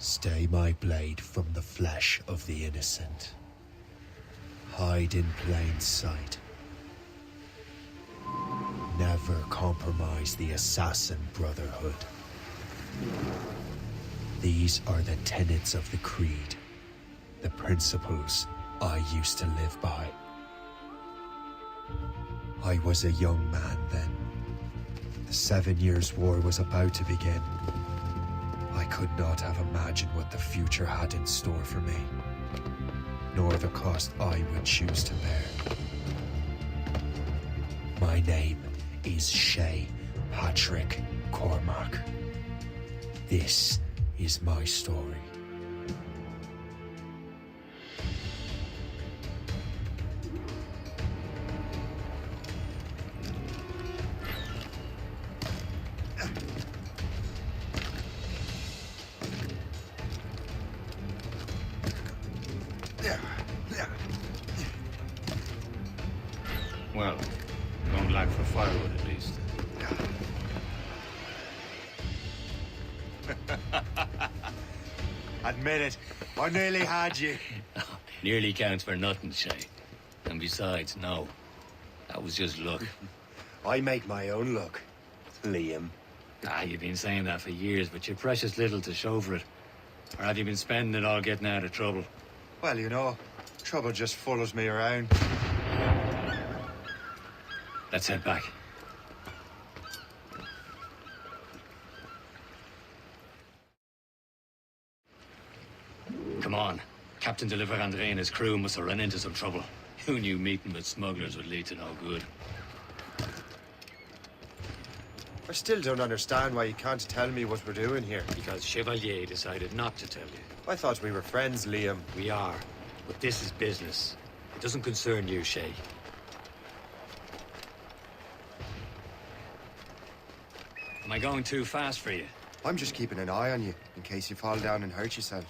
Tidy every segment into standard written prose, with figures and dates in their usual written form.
Stay my blade from the flesh of the innocent. Hide in plain sight. Never compromise the Assassin Brotherhood. These are the tenets of the Creed, the principles I used to live by. I was a young man then. The 7 Years' War was about to begin. I could not have imagined what the future had in store for me, nor the cost I would choose to bear. My name is Shay Patrick Cormac. This is my story. Well, don't lack for firewood at least. Admit it, I nearly had you. Nearly counts for nothing, Shay. And besides, no. That was just luck. I make my own luck, Liam. You've been saying that for years, but you're precious little to show for it. Or have you been spending it all getting out of trouble? Well, you know, trouble just follows me around. Let's head back. Come on. Captain de Andre and his crew must have run into some trouble. Who knew meeting with smugglers would lead to no good? I still don't understand why you can't tell me what we're doing here. Because Chevalier decided not to tell you. I thought we were friends, Liam. We are, but this is business. It doesn't concern you, Shay. Am I going too fast for you? I'm just keeping an eye on you, in case you fall down and hurt yourself.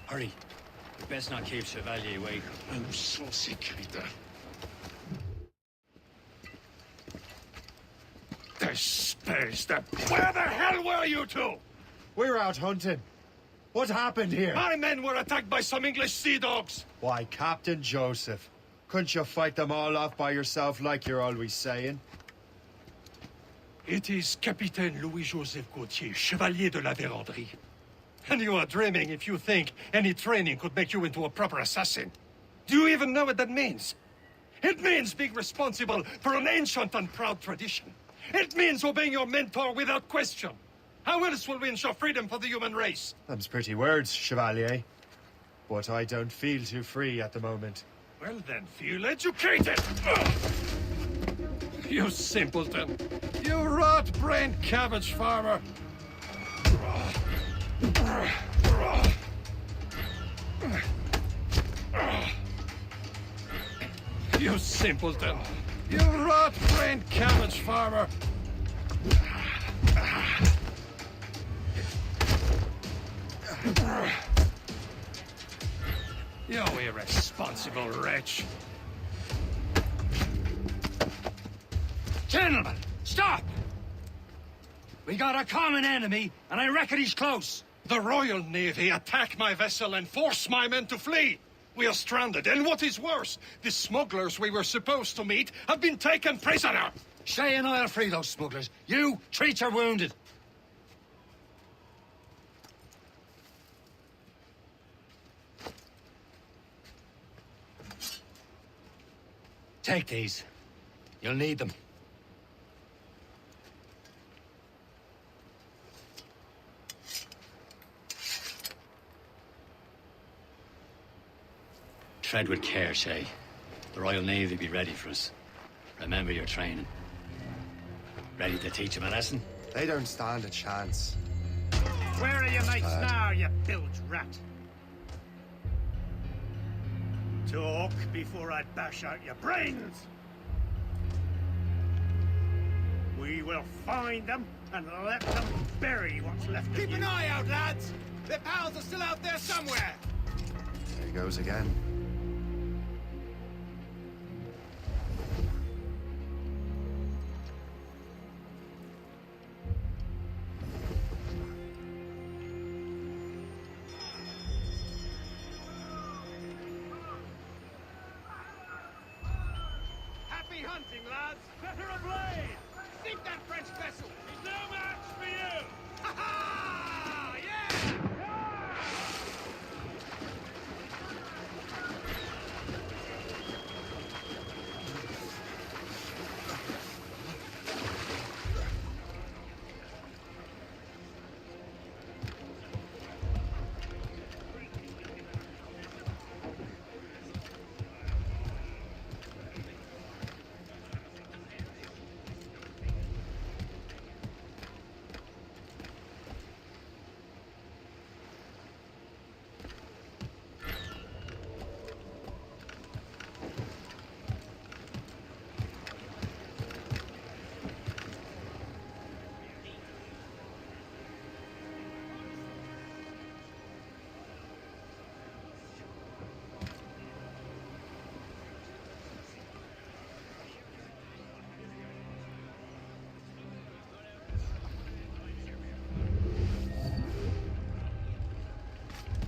Hurry. We best not keep Chevalier waiting. I'm so sick, Rita. The space, Where the hell were you two? We're out hunting. What happened here? My men were attacked by some English sea dogs. Why, Captain Joseph, couldn't you fight them all off by yourself like you're always saying? It is Capitaine Louis-Joseph Gauthier, Chevalier de la Vérendrye. And you are dreaming if you think any training could make you into a proper assassin. Do you even know what that means? It means being responsible for an ancient and proud tradition. It means obeying your mentor without question. How else will we ensure freedom for the human race? Them's pretty words, Chevalier. But I don't feel too free at the moment. Well then, feel educated! Ugh. You simpleton! You rot-brained cabbage farmer! You simpleton! You rot-brained cabbage farmer! You irresponsible wretch! Gentlemen, stop! We got a common enemy, and I reckon he's close. The Royal Navy attack my vessel and force my men to flee. We are stranded, and what is worse, the smugglers we were supposed to meet have been taken prisoner. Shay and I'll free those smugglers. You treat your wounded. Take these. You'll need them. Tread with care, Shay. The Royal Navy be ready for us. Remember your training. Ready to teach them a lesson? They don't stand a chance. Where are your mates now, you bilge rat? Talk before I bash out your brains! We will find them and let them bury what's left of you. Keep an eye out, lads! Their pals are still out there somewhere! There he goes again. hunting, lads! Better ablaze! Sink that French vessel! He's no match for you! Ha ha! Yeah!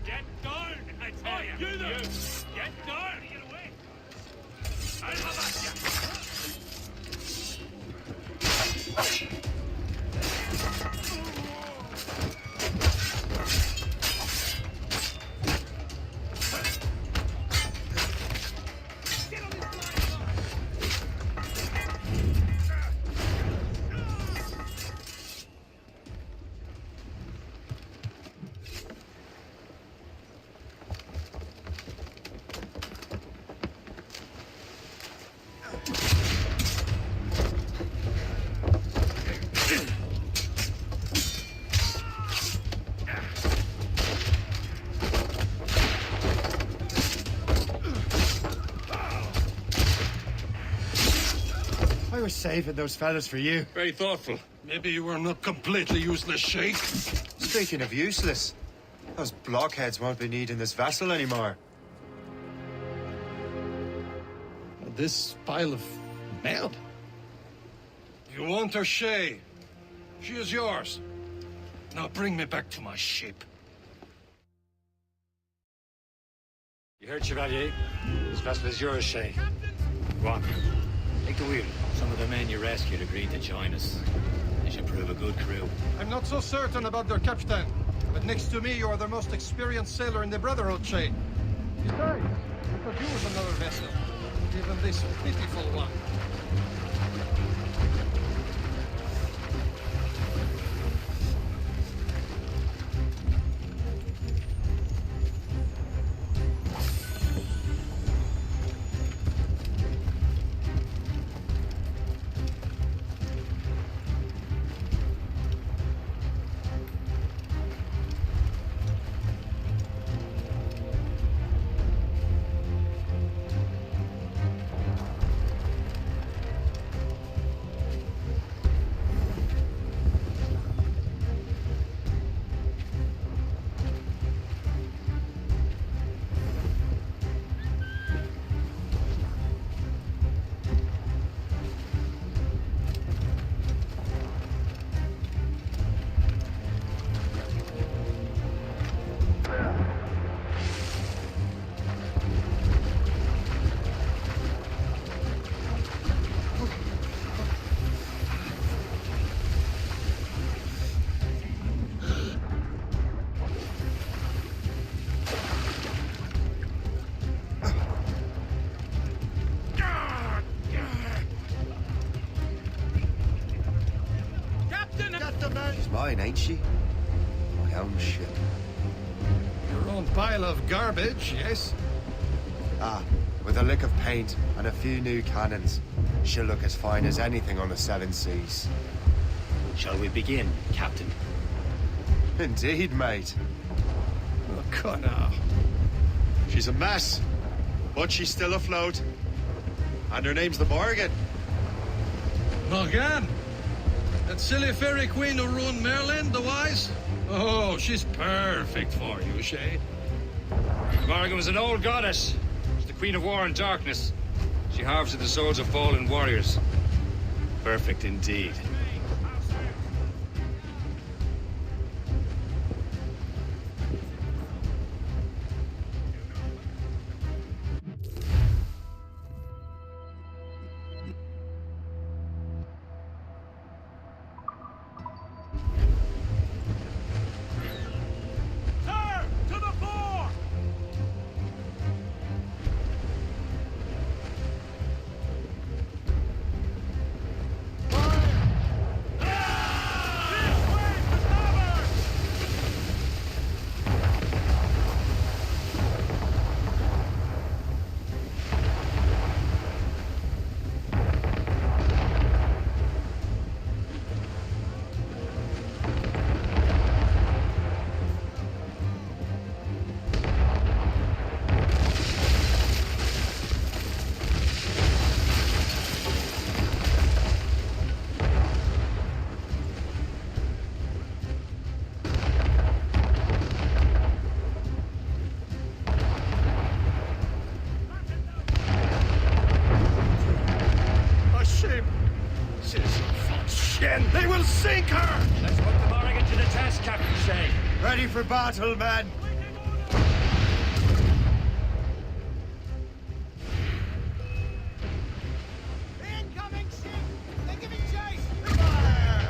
Get down, I tell you! You there! Get down! Get away! I'll have at ya! I was saving those fellas for you. Very thoughtful. Maybe you were not completely useless, Shay. Speaking of useless, those blockheads won't be needing this vessel anymore. This pile of mud? You want her, Shay? She is yours. Now bring me back to my ship. You heard, Chevalier? This vessel is yours, Shay. Go on. Take the wheel. Some of the men you rescued agreed to join us. They should prove a good crew. I'm not so certain about their captain, but next to me, you are the most experienced sailor in the Brotherhood, Shay. Besides, we could use another vessel, even this pitiful one. She's mine, ain't she? My own ship. Your own pile of garbage, yes? Ah, with a lick of paint and a few new cannons, she'll look as fine as anything on the seven seas. Shall we begin, Captain? Indeed, mate. Oh, come now. She's a mess, but she's still afloat. And her name's the Morgan. Morgan? That silly fairy queen who ruined Merlin, the wise? Oh, she's perfect for you, Shay. Morgan was an old goddess. She's the queen of war and darkness. She harvested the souls of fallen warriors. Perfect indeed. men! They will sink her! Let's put the Morrigan to the test, Captain Shay. Ready for battle, men! Incoming ship! They're giving chase! Fire!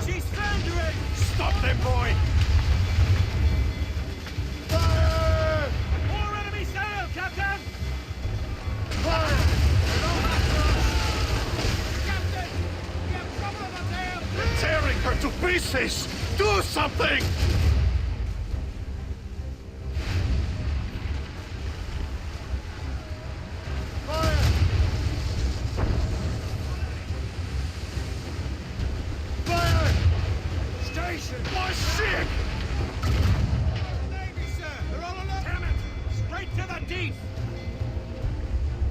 She's foundering! Stop them, boy! Fire! More enemy sail, Captain! Fire! Captain! We have trouble on the tail! They're tearing her to pieces! Do something! Fire! Fire! Station! My ship! Navy, sir! They're all alert! Damn it! Straight to the deep!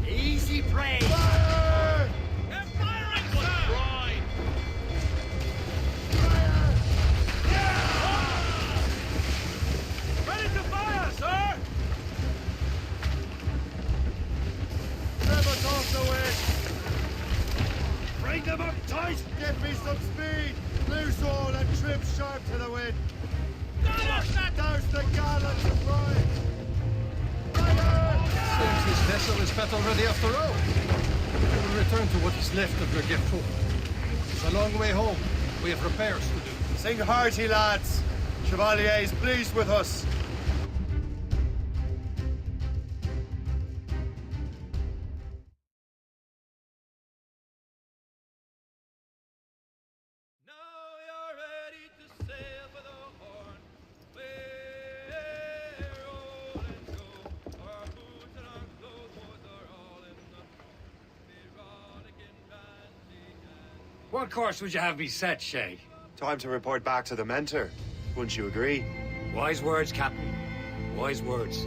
Easy prey! Fire! They're firing, sir! Right! Ready to fire, sir! Trevor's off the wind! Bring them up tight! Give me some speed! Loose all and trim sharp to the wind! Douse the gallants of right! Fire! Seems this vessel is battle ready after all. We will return to what is left of your gift. It's a long way home. We have repairs to do. Sing hearty, lads! Chevalier is pleased with us. Now you're ready to sail for the Horn. We're old and go. Our boots and our clothes are all in the erotic and fancy and What course would you have me set, Shay? Time to report back to the mentor. Wouldn't you agree? Wise words, Captain. Wise words.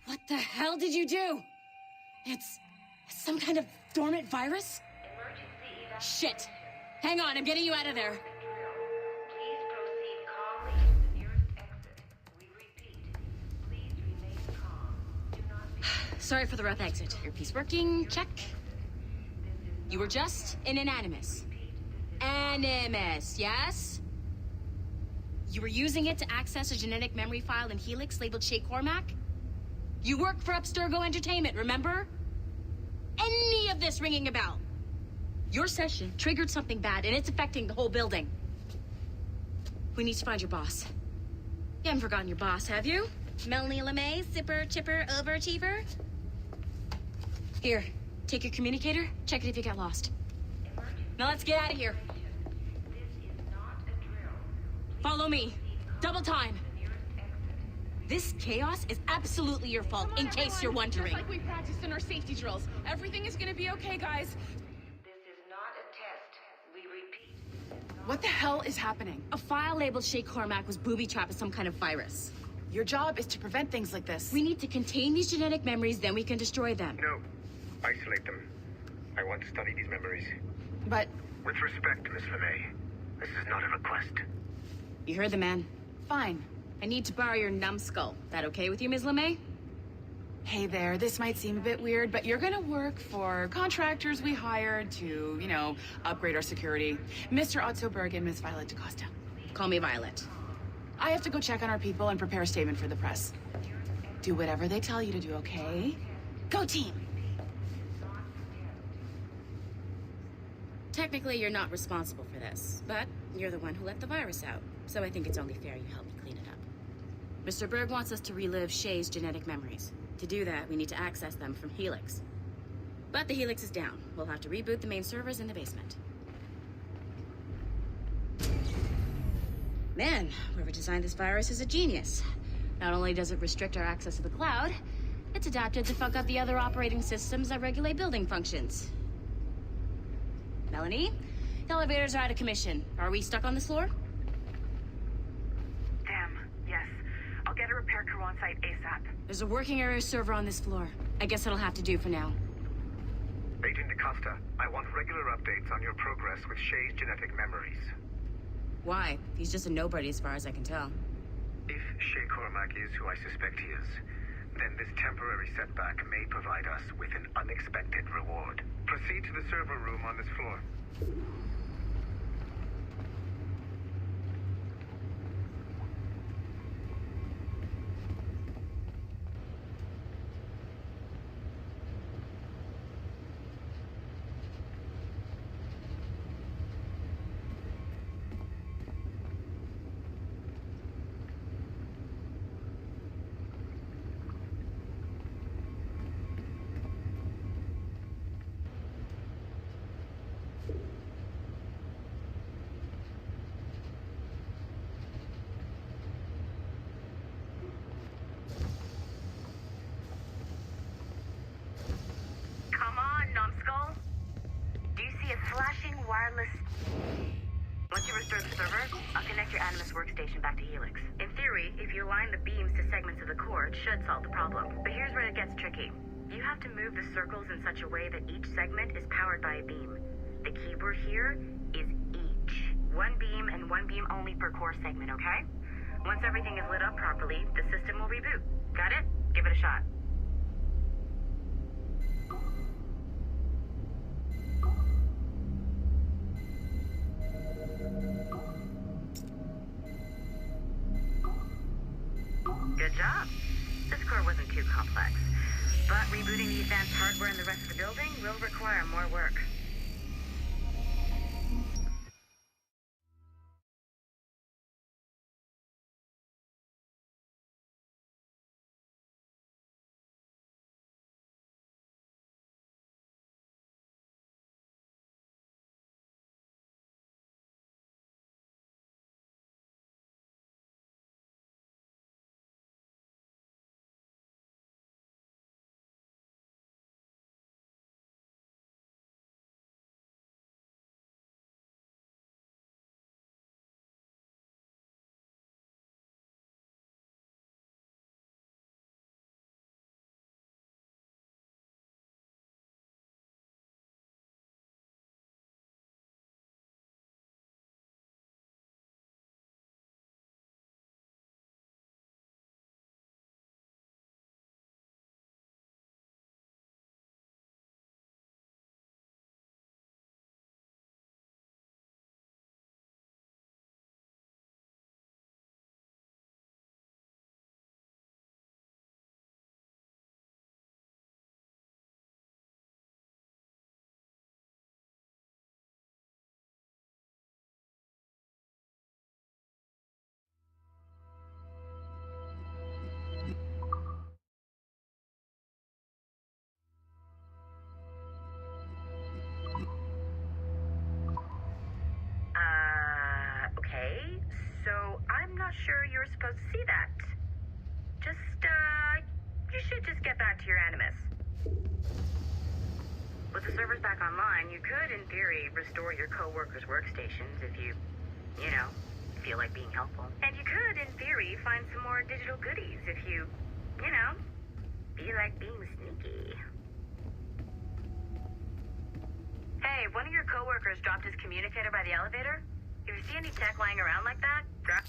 What the hell did you do? It's some kind of dormant virus? Shit! Hang on, I'm getting you out of there. Please proceed calmly to the nearest exit. We repeat, please remain calm. Do not be... Sorry for the rough exit. Earpiece working, check. You were just in an animus. Animus, yes? You were using it to access a genetic memory file in Helix labeled Shay Cormac? You work for Abstergo Entertainment, remember? Any of this ringing a bell? Your session triggered something bad, and it's affecting the whole building. We need to find your boss. You haven't forgotten your boss, have you? Melanie LeMay, zipper, chipper, overachiever? Here, take your communicator, check it if you get lost. Now let's get out of here. This is not a drill. Follow me. Double time. This chaos is absolutely your fault, in case you're wondering. Just like we practiced in our safety drills. Everything is gonna be okay, guys. This is not a test. We repeat. What the hell is happening? A file labeled Shay Cormac was booby-trapped with some kind of virus. Your job is to prevent things like this. We need to contain these genetic memories, then we can destroy them. No. Isolate them. I want to study these memories. But With respect, Miss LeMay, this is not a request. You heard the man. fine. I need to borrow your numbskull. That okay with you, Ms. LeMay? Hey there, this might seem a bit weird, but you're gonna work for contractors we hired to, you know, upgrade our security. Mr. Otto Berg and Miss Violet DaCosta. Call me Violet. I have to go check on our people and prepare a statement for the press. Do whatever they tell you to do, okay? Go team! Technically, you're not responsible for this, but you're the one who let the virus out, so I think it's only fair you help me clean it up. Mr. Berg wants us to relive Shay's genetic memories. To do that, we need to access them from Helix. But the Helix is down. We'll have to reboot the main servers in the basement. Man, whoever designed this virus is a genius. Not only does it restrict our access to the cloud, it's adapted to fuck up the other operating systems that regulate building functions. Melanie? The elevators are out of commission. Are we stuck on this floor? Damn, yes. I'll get a repair crew on site ASAP. There's a working area server on this floor. I guess that'll have to do for now. Agent DaCosta, I want regular updates on your progress with Shay's genetic memories. Why? He's just a nobody as far as I can tell. If Shay Cormac is who I suspect he is, then this temporary setback may provide us with an unexpected reward. Proceed to the server room on this floor. Come on, numbskull. Do you see a flashing wireless... Once you restore the server, I'll connect your Animus workstation back to Helix. In theory, if you align the beams to segments of the core, it should solve the problem. But here's where it gets tricky. You have to move the circles in such a way that each segment is powered by a beam. The keyword here is each. One beam and one beam only per core segment, okay? Once everything is lit up properly, the system will reboot. Got it? Give it a shot. Good job. This core wasn't too complex. But rebooting the advanced hardware in the rest of the building will require more work. Okay. So I'm not sure you were supposed to see that. You should just get back to your Animus. With the servers back online, you could, in theory, restore your co-workers' workstations if you feel like being helpful. And you could, in theory, find some more digital goodies if you feel like being sneaky. Hey, one of your co-workers dropped his communicator by the elevator. If you see any tech lying around like that, grab...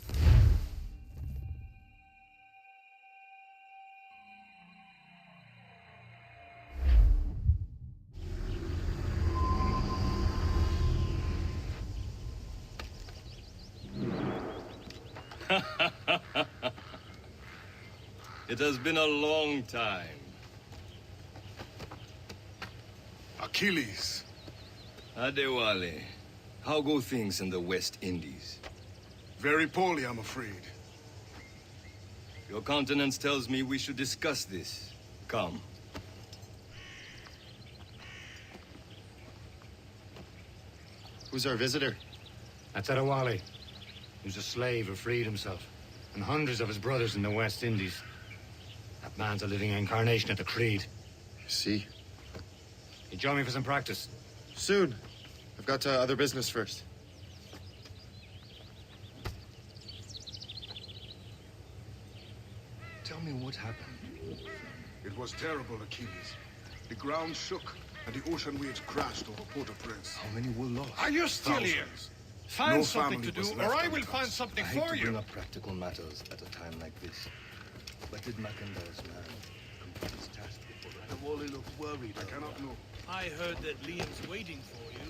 It has been a long time. Achilles. Adewale, how go things in the West Indies? Very poorly, I'm afraid. Your countenance tells me we should discuss this. Come. Who's our visitor? That's Adewale. Who's a slave who freed himself. And hundreds of his brothers in the West Indies. That man's a living incarnation of the Creed. See? You join me for some practice? Soon. I've got other business first. Tell me what happened. It was terrible, Achilles. The ground shook. and the ocean waves crashed over Port-au-Prince. How many were lost? Are you still here? Find No something family to was do, left or I will untouched. find something I hate for to you. bring up practical matters at a time like this. But did Mackendar's man complete his task before that? Wally looked worried. I cannot know. I heard that Liam's waiting for you.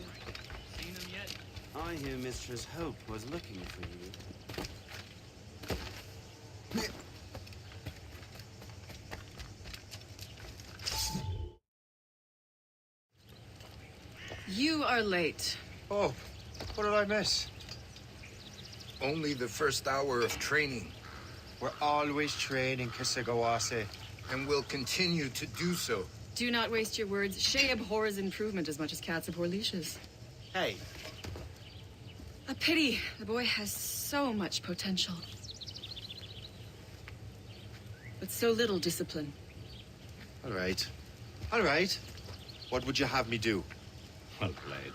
Seen him yet? I hear Mistress Hope was looking for you. You are late. Oh, what did I miss? Only the first hour of training, We're always training, Kisagawase. and will continue to do so. Do not waste your words. Shay abhors improvement as much as cats abhor leashes. Hey, A pity. The boy has so much potential. But so little discipline. all right. All right. What would you have me do? Well played.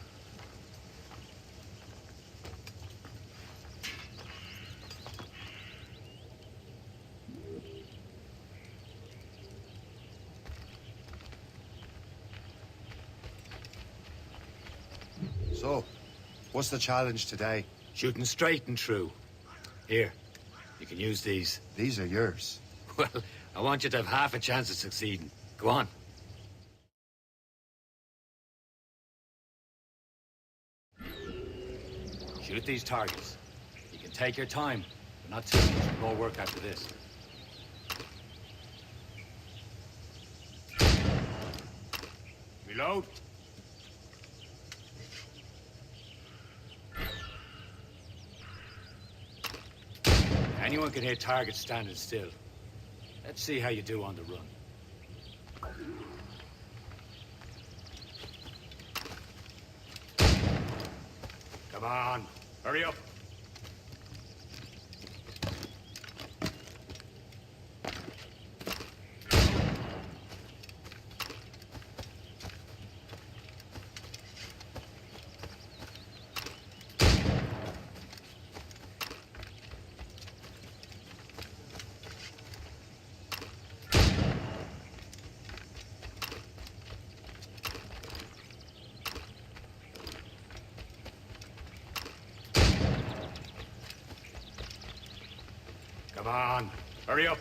So, what's the challenge today? Shooting straight and true. Here, you can use these. These are yours. Well, I want you to have half a chance of succeeding. Go on. Shoot these targets. You can take your time, but not too much more work after this. Reload. Anyone can hit targets standing still. Let's see how you do on the run. Come on, hurry up. Come on, hurry up.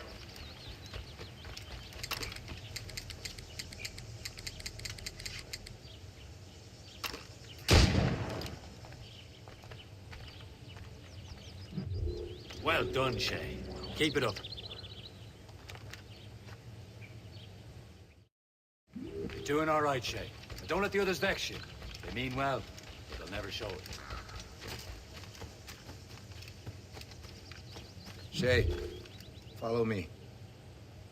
Well done, Shay. Keep it up. You're doing all right, Shay. But don't let the others vex you. They mean well, but they'll never show it. Shay, follow me.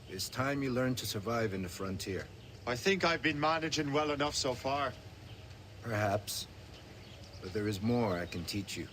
It's time you learn to survive in the frontier. I think I've been managing well enough so far. Perhaps. But there is more I can teach you.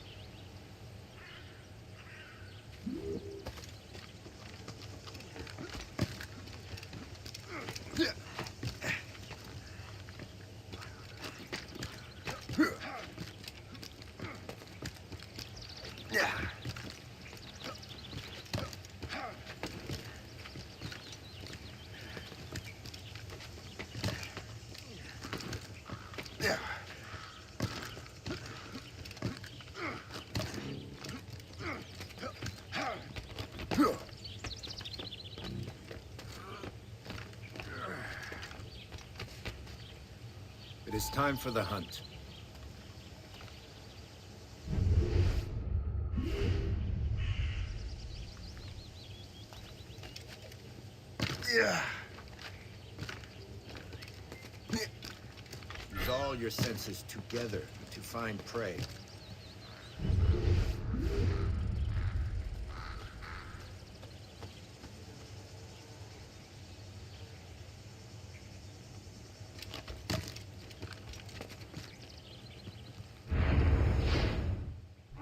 It is time for the hunt. Use all your senses together to find prey.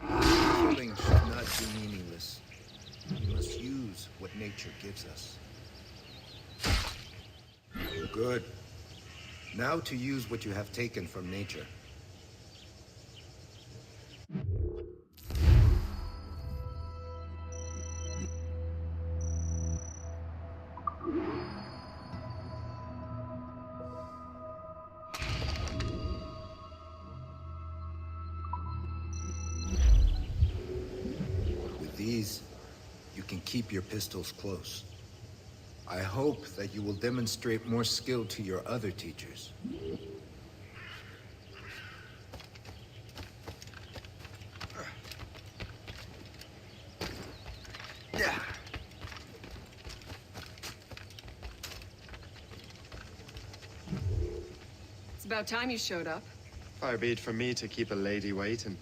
Killing should not be meaningless. We must use what nature gives us. Good. Now to use what you have taken from nature. keep your pistols close. I hope that you will demonstrate more skill to your other teachers. It's about time you showed up. Far be it from me to keep a lady waiting.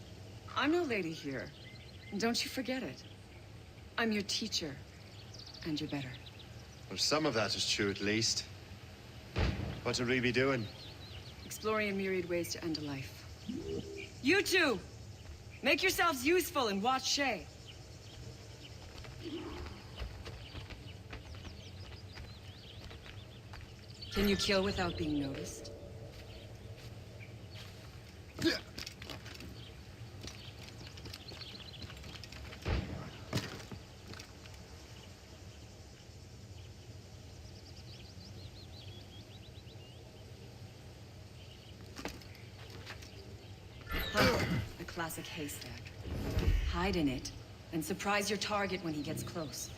I'm no lady here. Don't you forget it. I'm your teacher. And you're better. Well, some of that is true at least. What would we be doing? Exploring a myriad ways to end a life. You two! Make yourselves useful and watch Shay. Can you kill without being noticed? A classic haystack. Hide in it, and surprise your target when he gets close.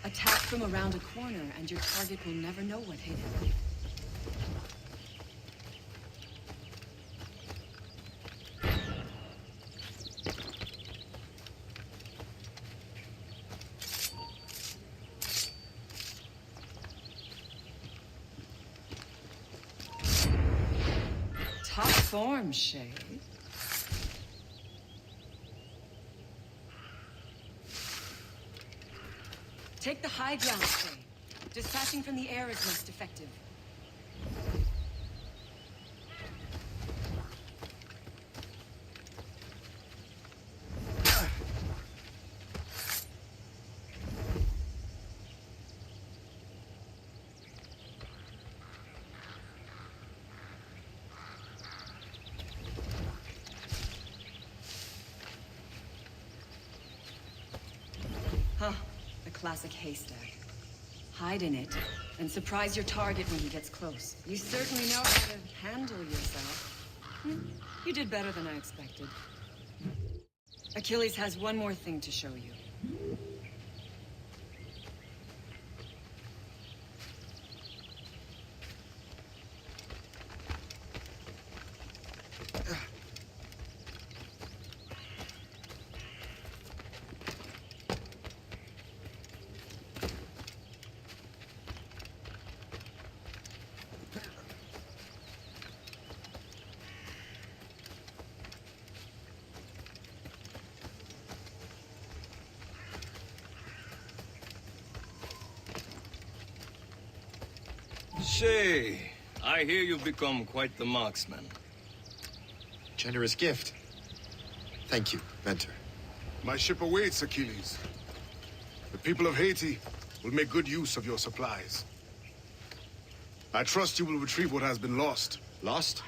Attack from around a corner, and your target will never know what hit him. Top form, Shay. Take the high ground, Shay. Dispatching from the air is most effective. Huh. A classic haystack. Hide in it, and surprise your target when he gets close. You certainly know how to handle yourself. You did better than I expected. Achilles has one more thing to show you. Shay, I hear you've become quite the marksman. Generous gift. Thank you, mentor. My ship awaits, Achilles. The people of Haiti will make good use of your supplies. I trust you will retrieve what has been lost. Lost?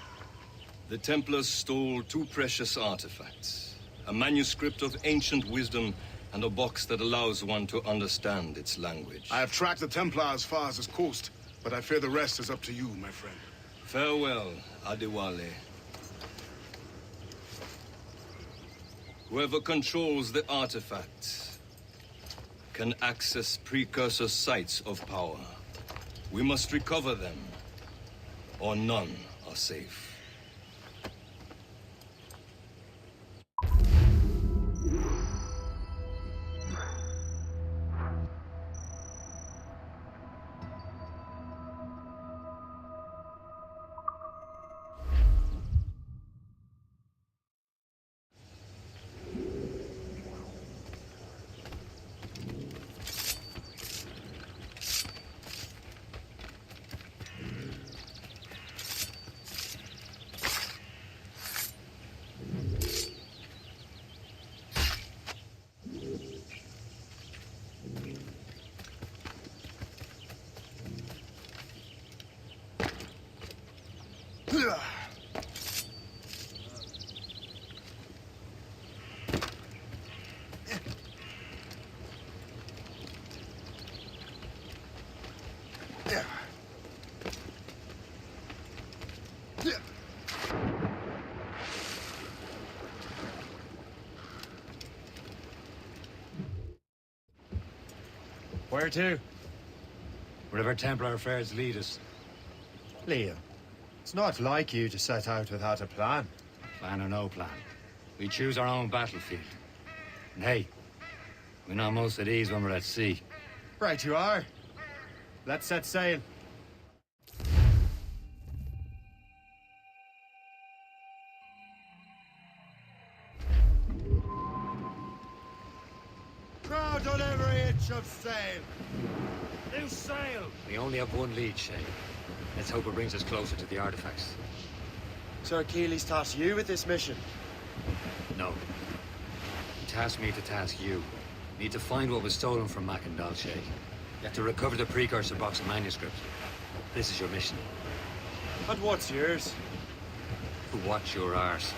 The Templars stole two precious artifacts. A manuscript of ancient wisdom and a box that allows one to understand its language. I have tracked the Templar as far as this coast, but I fear the rest is up to you, my friend. Farewell, Adewale. Whoever controls the artifacts can access precursor sites of power. We must recover them, or none are safe. Where to? Wherever Templar affairs lead us. Liam, it's not like you to set out without a plan. Plan or no plan. We choose our own battlefield. And hey, we know most of these when we're at sea. Right you are. Let's set sail. Crowd on every inch of sail. New sail! We only have one lead, Shay. Let's hope it brings us closer to the artifacts. Sir Achilles tasked you with this mission. No. He tasked me to task you. Need to find what was stolen from Mac and Shay. You have to recover the precursor box of manuscript. This is your mission. And what's yours? To watch your arse.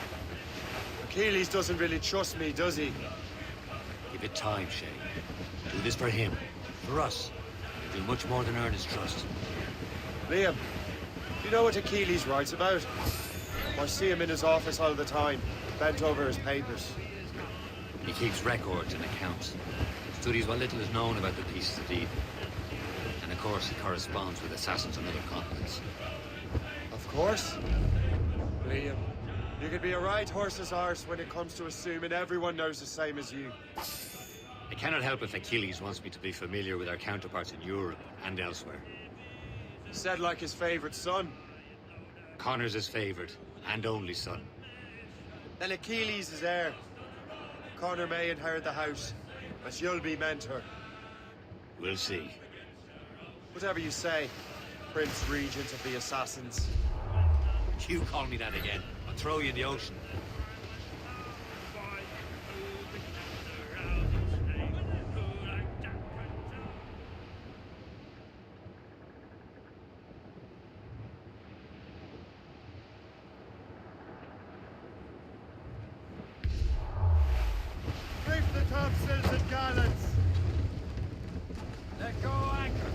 Achilles doesn't really trust me, does he? Give it time, Shay. Do this for him. For us. Do much more than earn his trust. Liam, you know what Achilles writes about? I see him in his office all the time, bent over his papers. He keeps records and accounts. Studies what little is known about the pieces of evil. And of course, he corresponds with assassins on other continents. Of course. Liam, you could be a right horse's arse when it comes to assuming everyone knows the same as you. I cannot help if Achilles wants me to be familiar with our counterparts in Europe and elsewhere. Said like his favorite son. Connor's his favorite and only son. Then Achilles is heir. Connor may inherit the house, but you'll be mentor. We'll see. Whatever you say, Prince Regent of the Assassins. You call me that again, I'll throw you in the ocean. Reef the topsails and gallants. Let go anchor.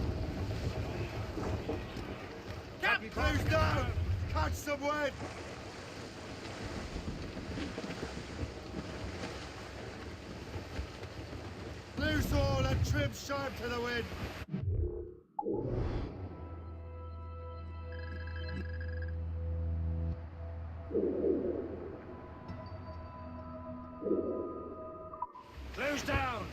Close down. Catch some wind. Loose all and trim sharp to the wind. Close down.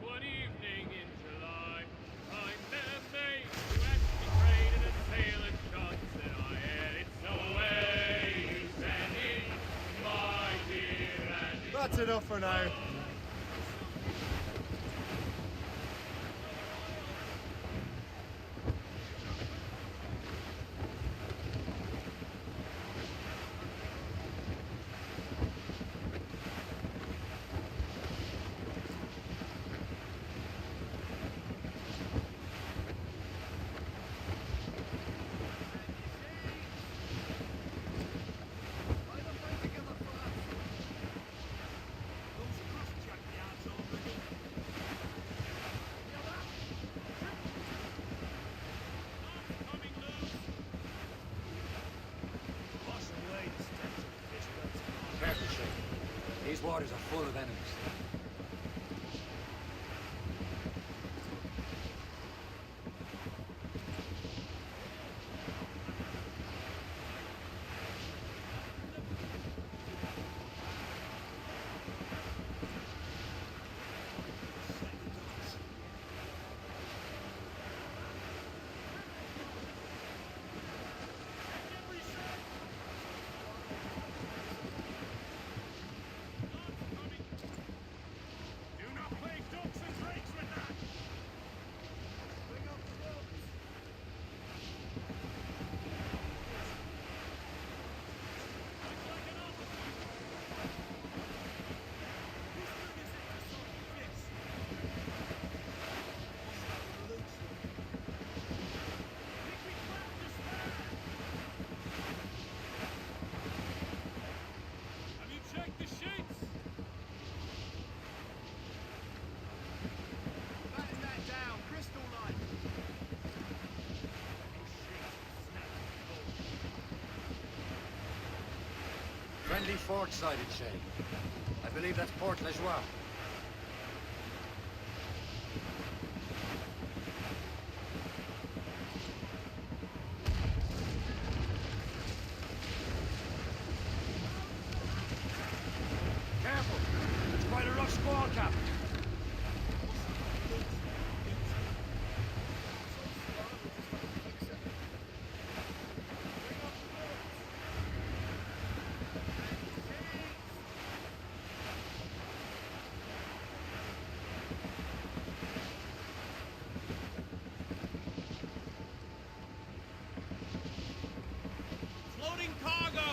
One evening in July, I met a mate who actually traded a sailor shots, and I had it so way you sent it, my dear, and That's enough for now. Careful, Shay. These waters are full of enemies. fort-sided, Shay. I believe that's Port Lejoie. Careful! It's quite a rough squall, Captain. Floating cargo!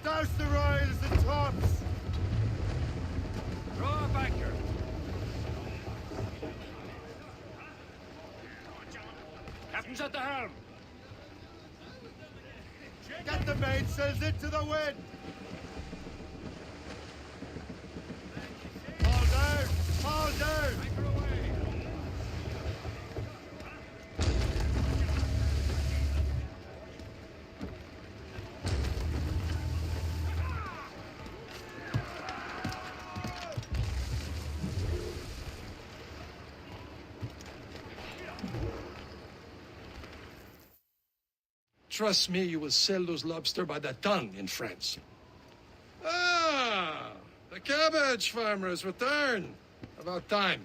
Douse the royals and tops! Draw a banker. Captain's at the helm. Get the mainsails into the wind! Fall down! Fall down! Trust me, you will sell those lobster by the ton in France. Ah, the cabbage farmers return. About time.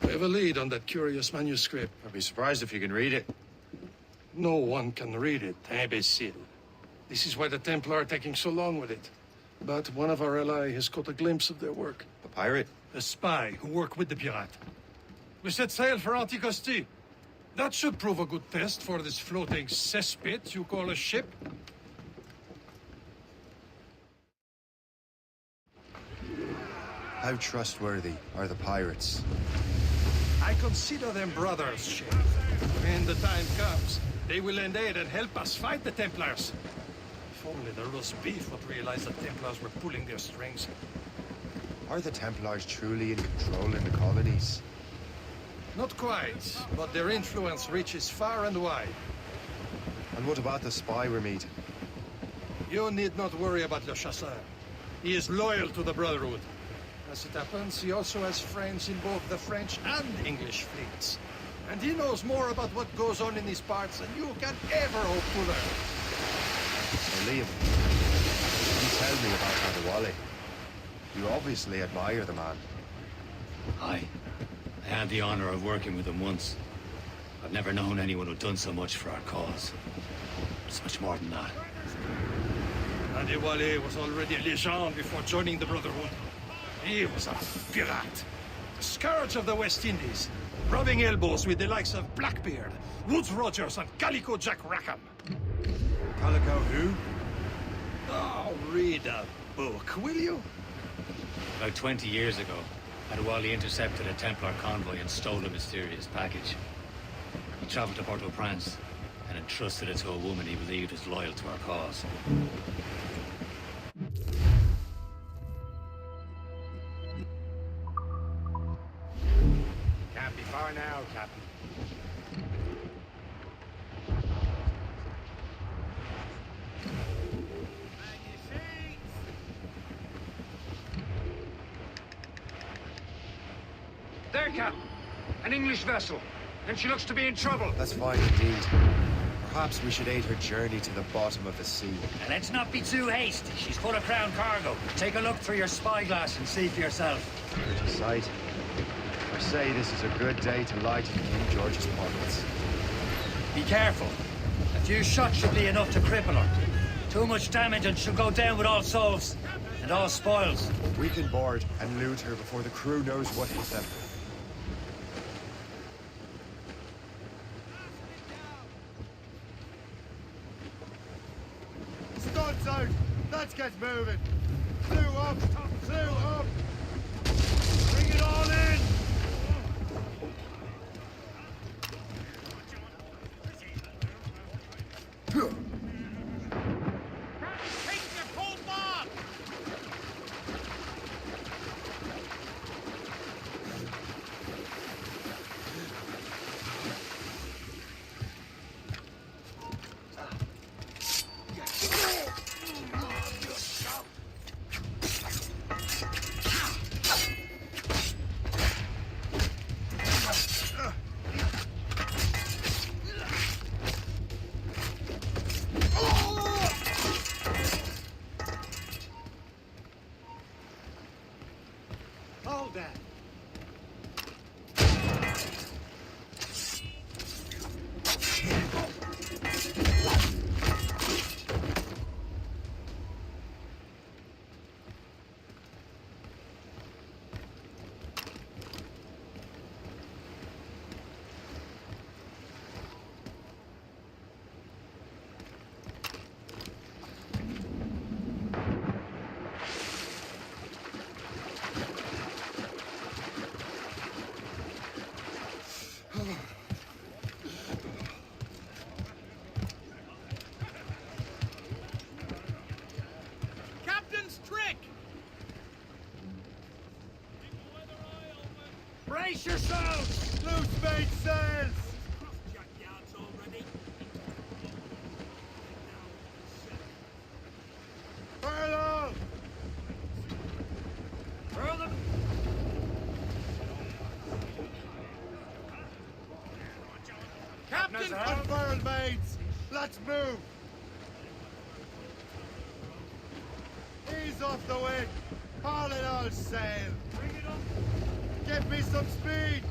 We have a lead on that curious manuscript. I'd be surprised if you can read it. No one can read it, imbecile. This is why the Templar are taking so long with it. But one of our allies has caught a glimpse of their work. A pirate? A spy who worked with the pirate. We set sail for Anticosti. That should prove a good test for this floating cesspit you call a ship. How trustworthy are the pirates? I consider them brothers, Shay. When the time comes, they will lend aid and help us fight the Templars. If only the roast beef would realize the Templars were pulling their strings. Are the Templars truly in control in the colonies? Not quite, but their influence reaches far and wide. And what about the spy we're meeting? You need not worry about Le Chasseur. He is loyal to the Brotherhood. As it happens, he also has friends in both the French and English fleets. And he knows more about what goes on in these parts than you can ever hope to learn. So Liam, can you tell me about Adewale? You obviously admire the man. Aye. I had the honor of working with him once. I've never known anyone who'd done so much for our cause. It's much more than that. Adewale was already a legend before joining the Brotherhood. He was a pirate. The scourge of the West Indies. Rubbing elbows with the likes of Blackbeard, Woodes Rogers, and Calico Jack Rackham. Calico who? Oh, read a book, will you? About 20 years ago, Adewale intercepted a Templar convoy and stole a mysterious package. He traveled to Port-au-Prince and entrusted it to a woman he believed was loyal to our cause. Can't be far now, Captain. There, Captain. An English vessel. And she looks to be in trouble. That's fine indeed. Perhaps we should aid her journey to the bottom of the sea. And let's not be too hasty. She's full of crown cargo. Take a look through your spyglass and see for yourself. Pretty sight. I say this is a good day to light King George's pockets. Be careful. A few shots should be enough to cripple her. Too much damage and she'll go down with all souls and all spoils. We can board and loot her before the crew knows what hit them. Studs out! Let's get moving! Flew up! Flew up! Bring it all in! that. Captain's trick! Brace yourselves! Loose mate sails! Cross-jack yards already. Furlough! Furl them! Captain! Unfurl, mates! Let's move! Ease off the wind! Haul it all sail! Bring it up! Give me some speed!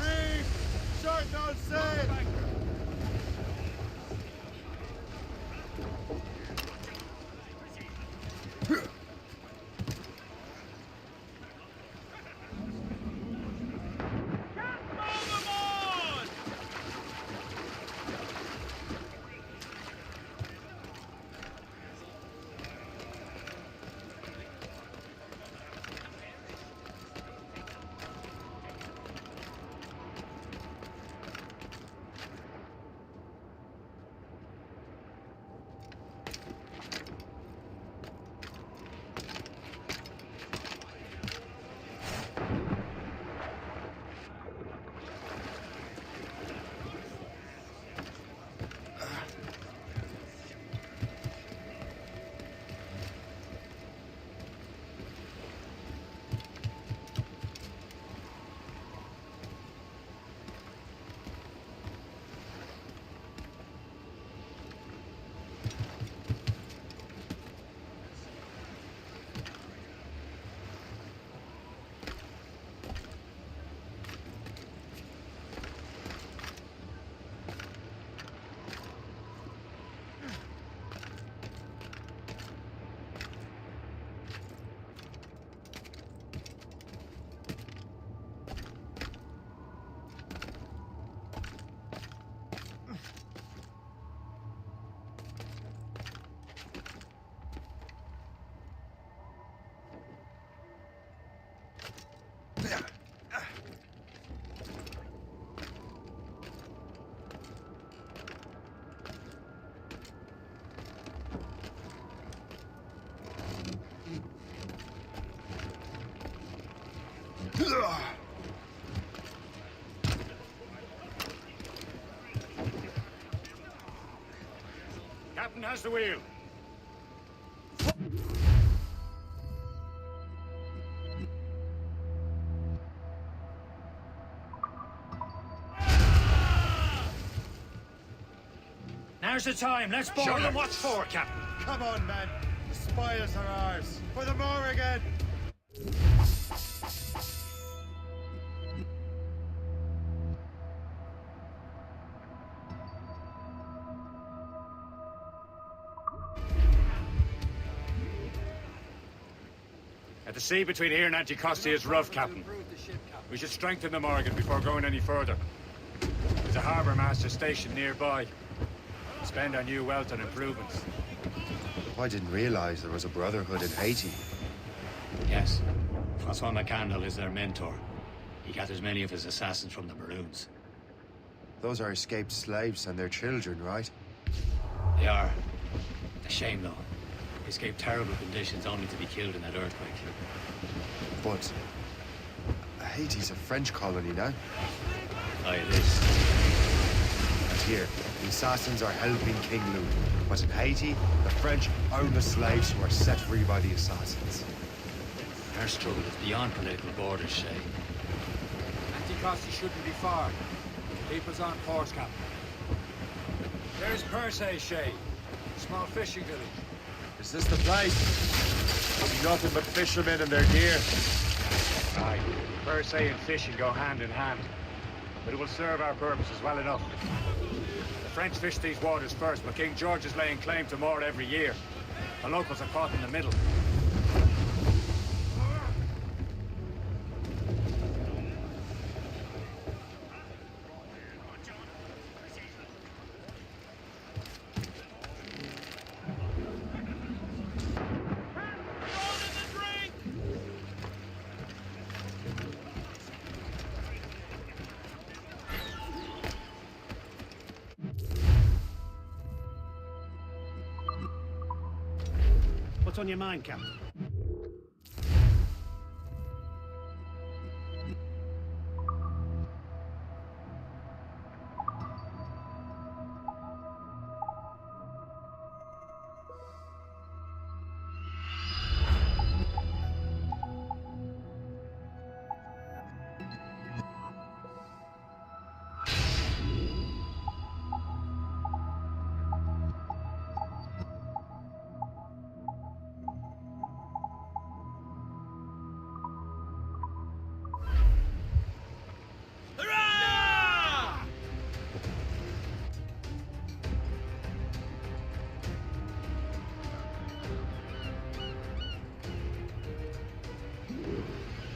Reef! Short all sail! Captain has the wheel. Now's the time. Let's board Show them. them what's for, Captain. Come on, men. The spoils are ours. For the Morrigan! The sea between here and Anticosti is rough, Captain. We should strengthen the Morrigan before going any further. There's a harbour master stationed nearby. Spend our new wealth on improvements. I didn't realize there was a brotherhood in Haiti. Yes. Francois McCandle is their mentor. He gathers many of his assassins from the Maroons. Those are escaped slaves and their children, right? They are. A shame, though. They escaped terrible conditions only to be killed in that earthquake. But Haiti's a French colony now. Aye, it is. And here, the assassins are helping King Louis. But in Haiti, the French own the slaves who are set free by the assassins. Our struggle is beyond political borders, Shay. Anticosti shouldn't be far. Keep us on course, Captain. There's Perse, Shay. Small fishing village. Is this the place? There's nothing but fishermen and their gear. Aye, per se and fishing go hand in hand. But it will serve our purposes well enough. The French fish these waters first, but King George is laying claim to more every year. The locals are caught in the middle. What's on your mind, Captain?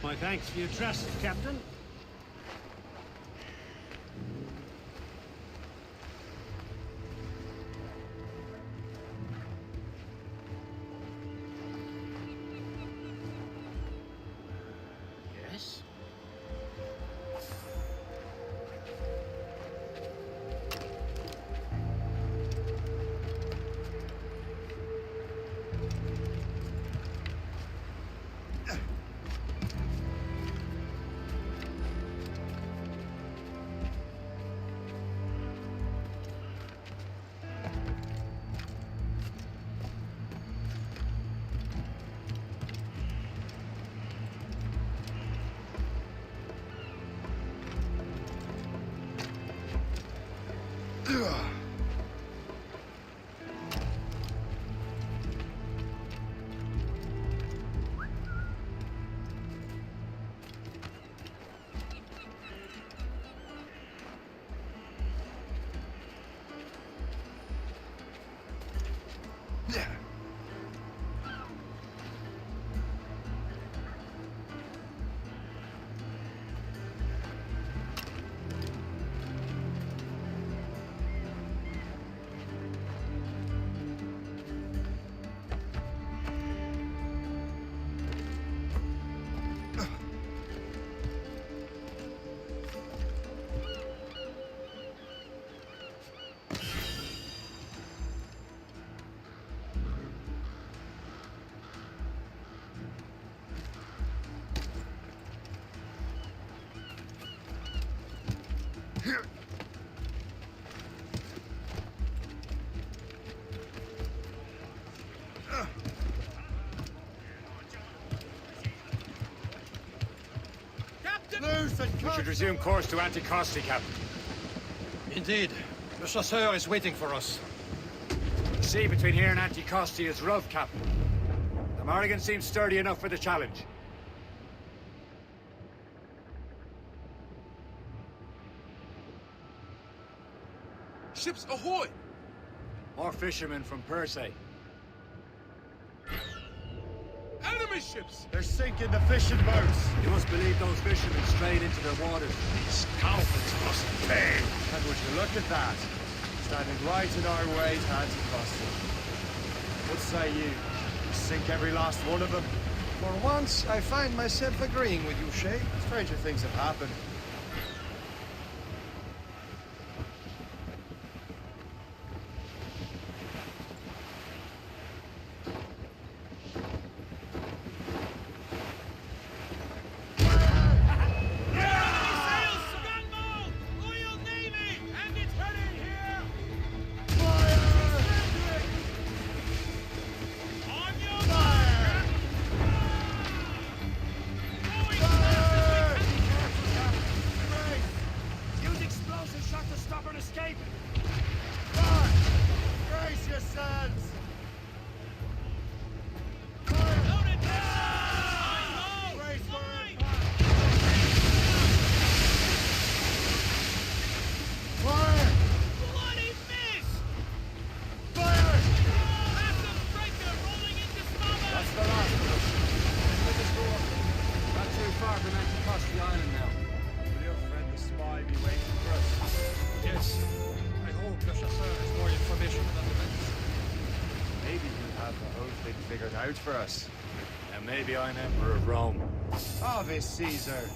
My thanks for your trust, Captain. Yes? We should resume course to Anticosti, Captain. Indeed. The chasseur is waiting for us. The sea between here and Anticosti is rough, Captain. The Morrigan seems sturdy enough for the challenge. Ships ahoy! More fishermen from Persay. Enemy ships! They're sinking the fishing boats. You must believe those fishermen strayed into their waters. These scoundrels must pay! And would you look at that? Standing right in our way to Anticosti. What say you? We sink every last one of them. For once, I find myself agreeing with you, Shay. Stranger things have happened. harbour meant to cross the island now. Will your friend the spy be waiting for us? Yes. I hope Le Chasseur has more information about the events. Maybe he'll have the whole thing figured out for us. And maybe I'm Emperor of Rome. Ave Caesar.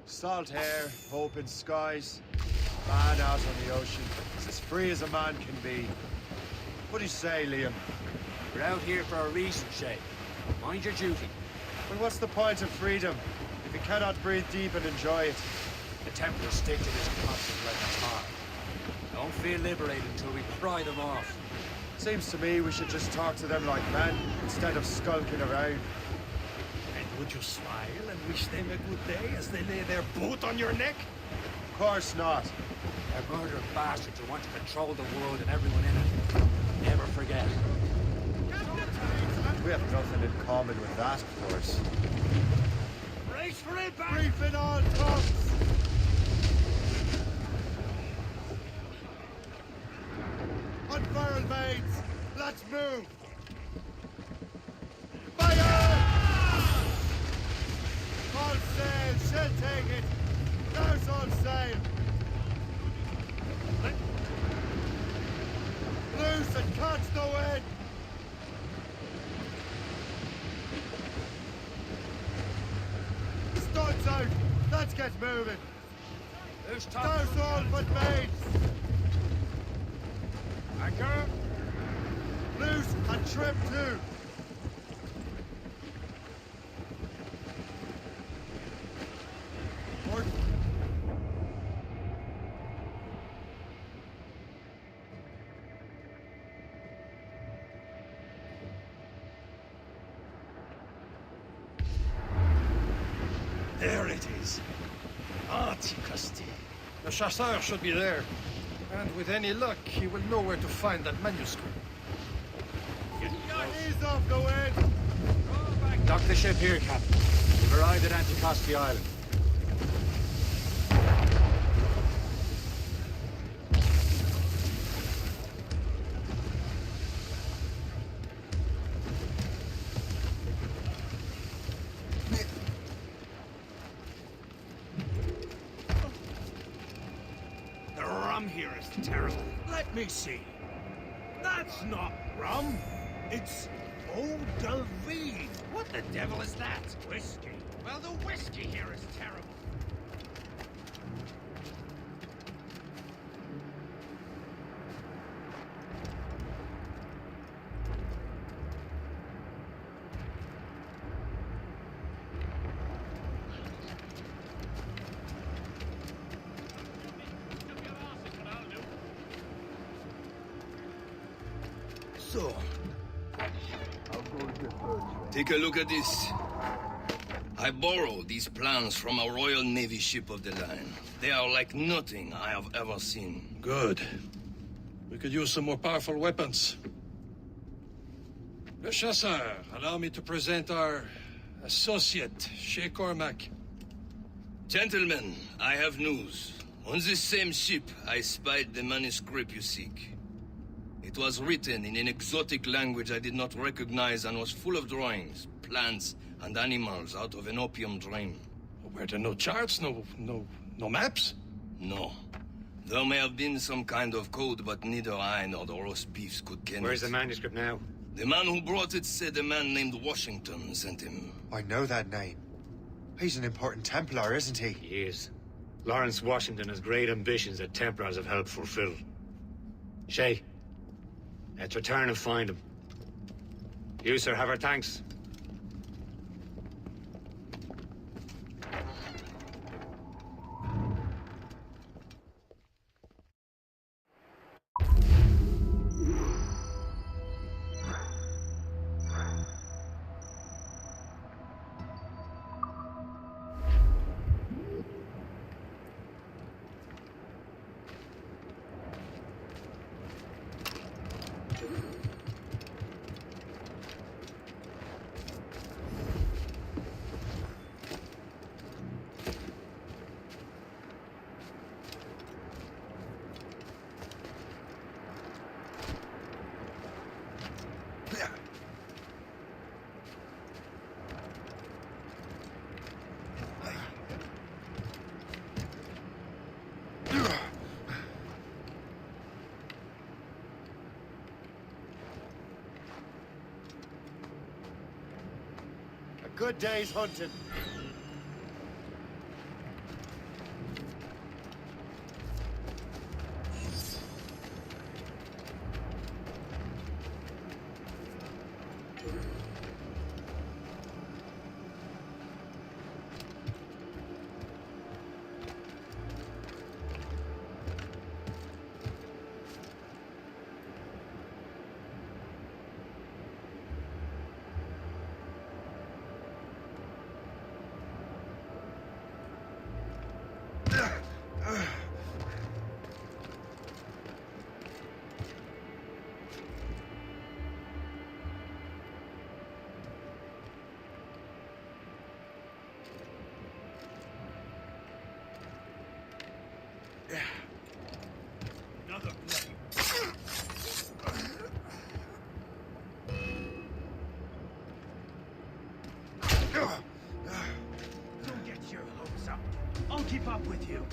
Salt air, open skies, man out on the ocean. It's as free as a man can be. What do you say, Liam? We're out here for a reason, Shay. Mind your duty. Well, what's the point of freedom if you cannot breathe deep and enjoy it? The Templars stick to this continent like a tar. Don't feel liberated until we pry them off. Seems to me we should just talk to them like men instead of skulking around. And would you smile and wish them a good day as they lay their boot on your neck? Of course not. They're murdered bastards who want to control the world and everyone in it. Never forget. We have nothing in common with that, of course. Race for it, back! Briefing all tongues! Unfurl, mates! Let's move! Fire! All sail, she'll take it! Now's all sail! Loose and catch the wind! Studs out! Let's get moving! Who's top? Now's all but mates! Anchor! Loose and trim too! Port. There it is. Antiquity. The Chasseur should be there. And with any luck, he will know where to find that manuscript. Ease off the wind! Dock the ship here, Captain. We've arrived at Anticosti Island. The rum here is terrible. Let me see. That's not rum. It's eau de vie. What the devil is that? Whiskey. Well, the whiskey here is terrible. So, take a look at this. I borrowed these plans from a Royal Navy ship of the line. They are like nothing I have ever seen. Good. We could use some more powerful weapons. Le Chasseur, allow me to present our associate, Shay Cormac. Gentlemen, I have news. On this same ship, I spied the manuscript you seek. It was written in an exotic language I did not recognize and was full of drawings, plants, and animals out of an opium drain. Were there no charts, no maps? No. There may have been some kind of code, but neither I nor the roast beefs could ken Where's it. the manuscript now? The man who brought it said a man named Washington sent him. I know that name. He's an important Templar, isn't he? He is. Lawrence Washington has great ambitions that Templars have helped fulfill. Shay, let's return and find him. You, sir, have our thanks. Good day's hunting. Another blade. Don't get your hopes up. I'll keep up with you.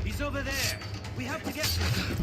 He's over there. We have to get to him.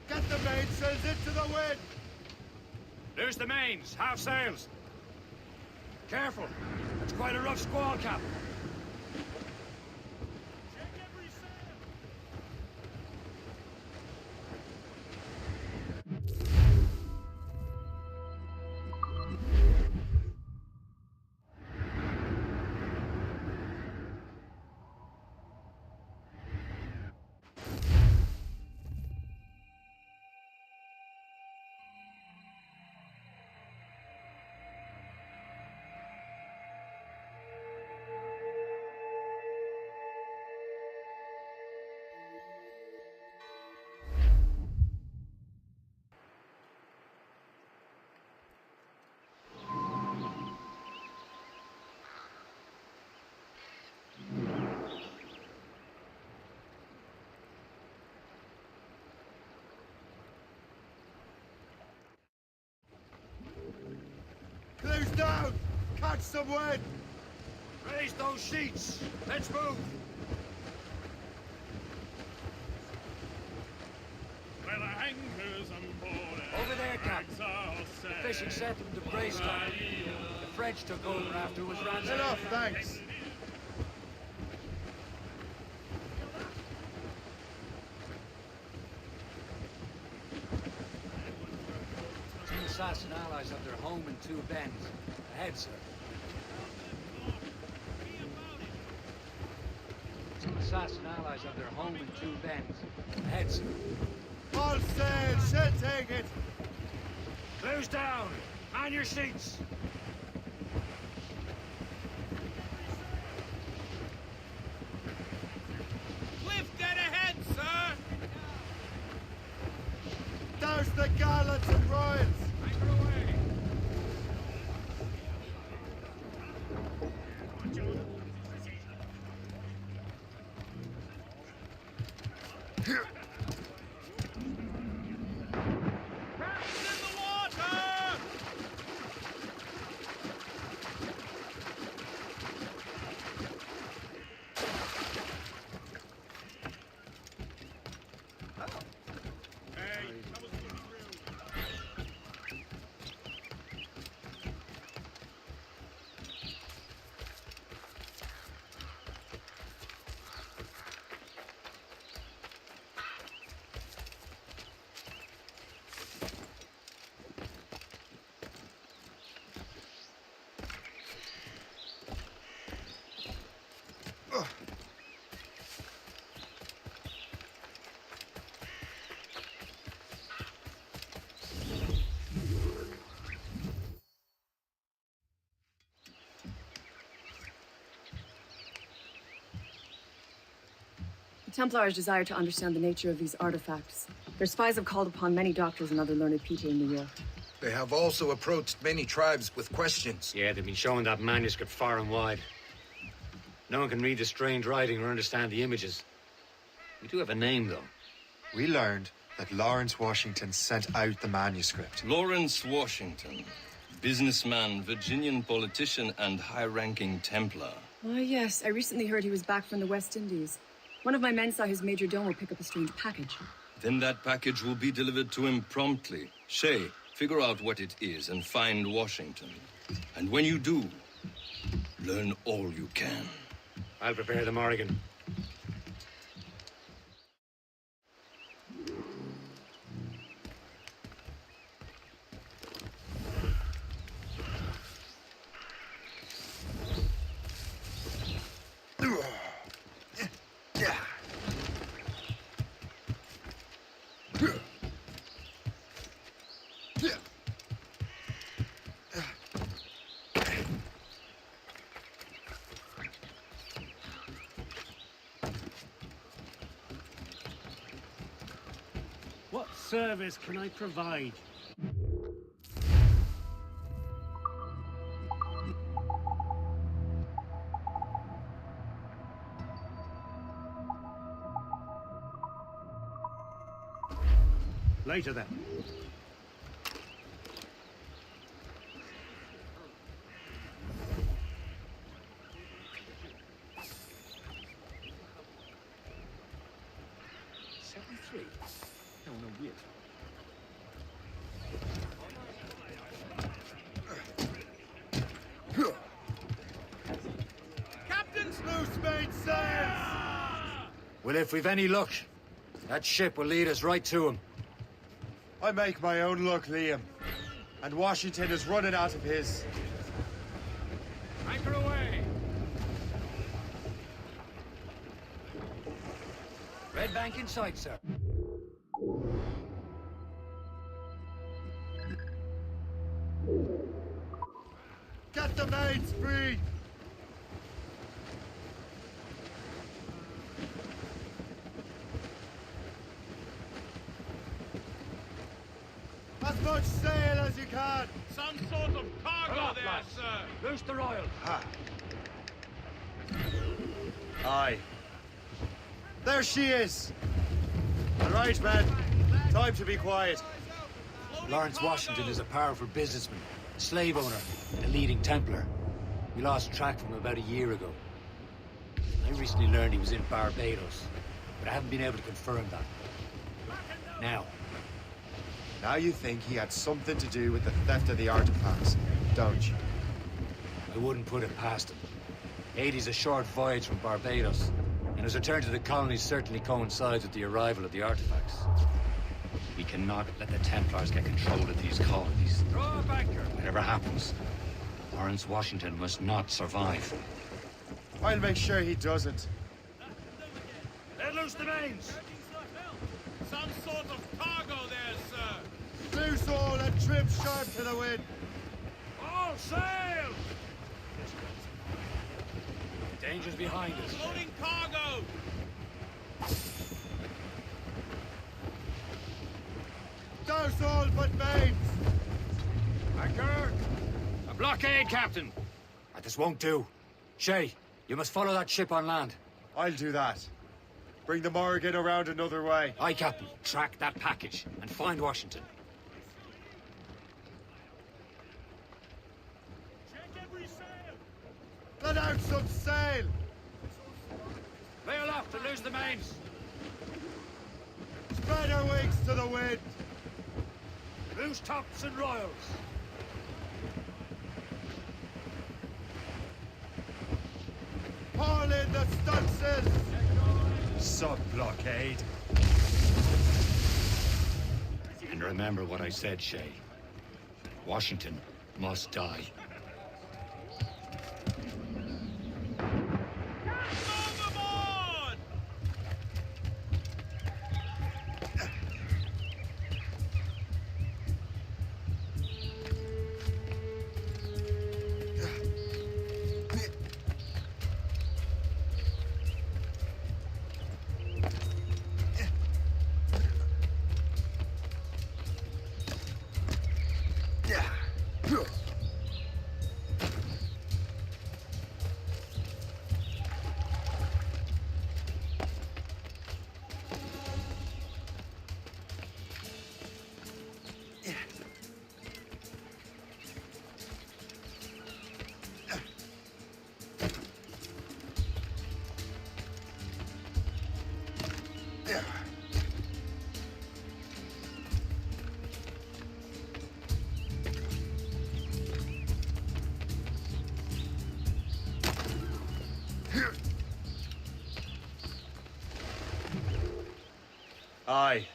Get the mainsails into the wind! There's the mains, half sails. Careful, it's quite a rough squall, Cap. Close down! Catch some wind! Raise those sheets! Let's move! Well, the anchor's on board. Over there, Captain. The fishing settlement of Greystown. The French took over after it was ransacked. Enough, thanks. Some assassin allies have their home in Two Bends. Ahead, sir. Some assassin allies have their home in Two Bends. Ahead, sir. All sail! She'll take it! Close down! Man your seats! Cliff, dead ahead, sir! Douse the gallants and royals! Anchor away! Templars desire to understand the nature of these artifacts. Their spies have called upon many doctors and other learned people in New York. They have also approached many tribes with questions. Yeah, they've been showing that manuscript far and wide. No one can read the strange writing or understand the images. We do have a name, though. We learned that Lawrence Washington sent out the manuscript. Lawrence Washington. Businessman, Virginian politician, and high-ranking Templar. Ah, yes. I recently heard he was back from the West Indies. One of my men saw his major domo pick up a strange package. Then that package will be delivered to him promptly. Shay, figure out what it is and find Washington. And when you do, learn all you can. I'll prepare the Morrigan. What service can I provide? Later then. Captain's loose mainsails! Well, if we've any luck, that ship will lead us right to him. I make my own luck, Liam. And Washington is running out of his. Anchor away! Red bank in sight, sir. Get the mates free! As much sail as you can! Some sort of cargo there, sir! Loose the royal. Ha! Aye. There she is! All right, men. Time to be quiet. Lawrence Washington is a powerful businessman, slave owner, and a leading Templar. We lost track of him about a year ago. I recently learned he was in Barbados, but I haven't been able to confirm that. Now you think he had something to do with the theft of the artifacts, don't you? I wouldn't put it past him. Haiti's a short voyage from Barbados, and his return to the colonies certainly coincides with the arrival of the artifacts. We cannot let the Templars get control of these colonies. Draw up anchor! Whatever happens, Lawrence Washington must not survive. I'll make sure he doesn't. Let loose the mains! Some sort of cargo there, sir! Loose all and trim sharp to the wind! All sail! Danger's behind us. Loading cargo! Douse all but mains! Anchor! A blockade, Captain! This won't do. Shay, you must follow that ship on land. I'll do that. Bring the Morrigan around another way. Aye, Captain. Track that package and find Washington. Check every sail! Let out some sail! Lay aloft and lose the mains. Spread our wings to the wind! Loose tops and royals. Haul in the stunsails! Sub-blockade. And remember what I said, Shay. Washington must die. Overboard! Aye.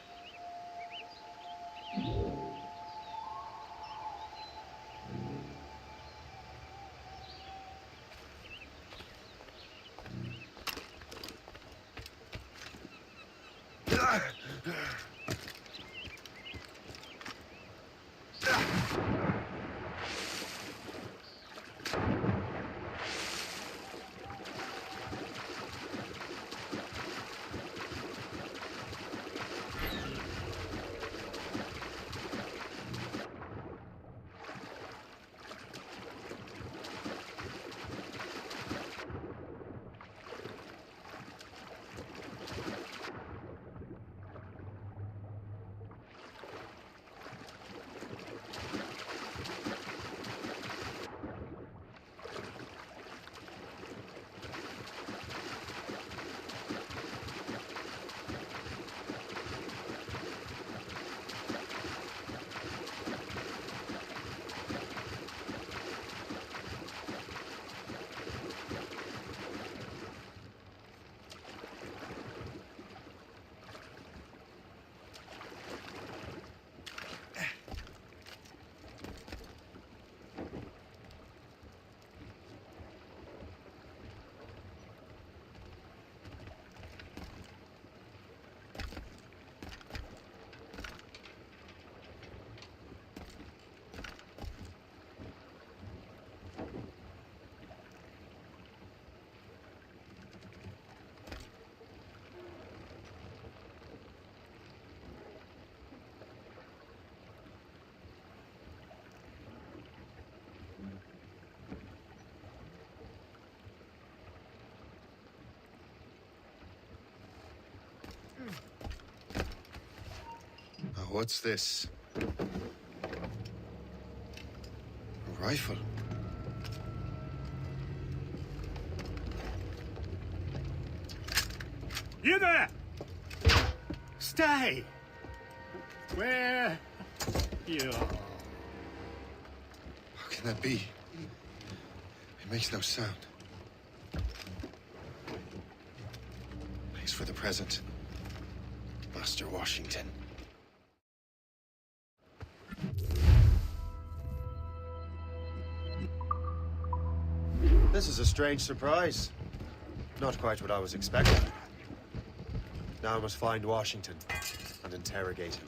What's this? A rifle? You there! Stay! Where? You. How can that be? It makes no sound. At least for the present. Master Washington. This is a strange surprise. Not quite what I was expecting. Now I must find Washington and interrogate him.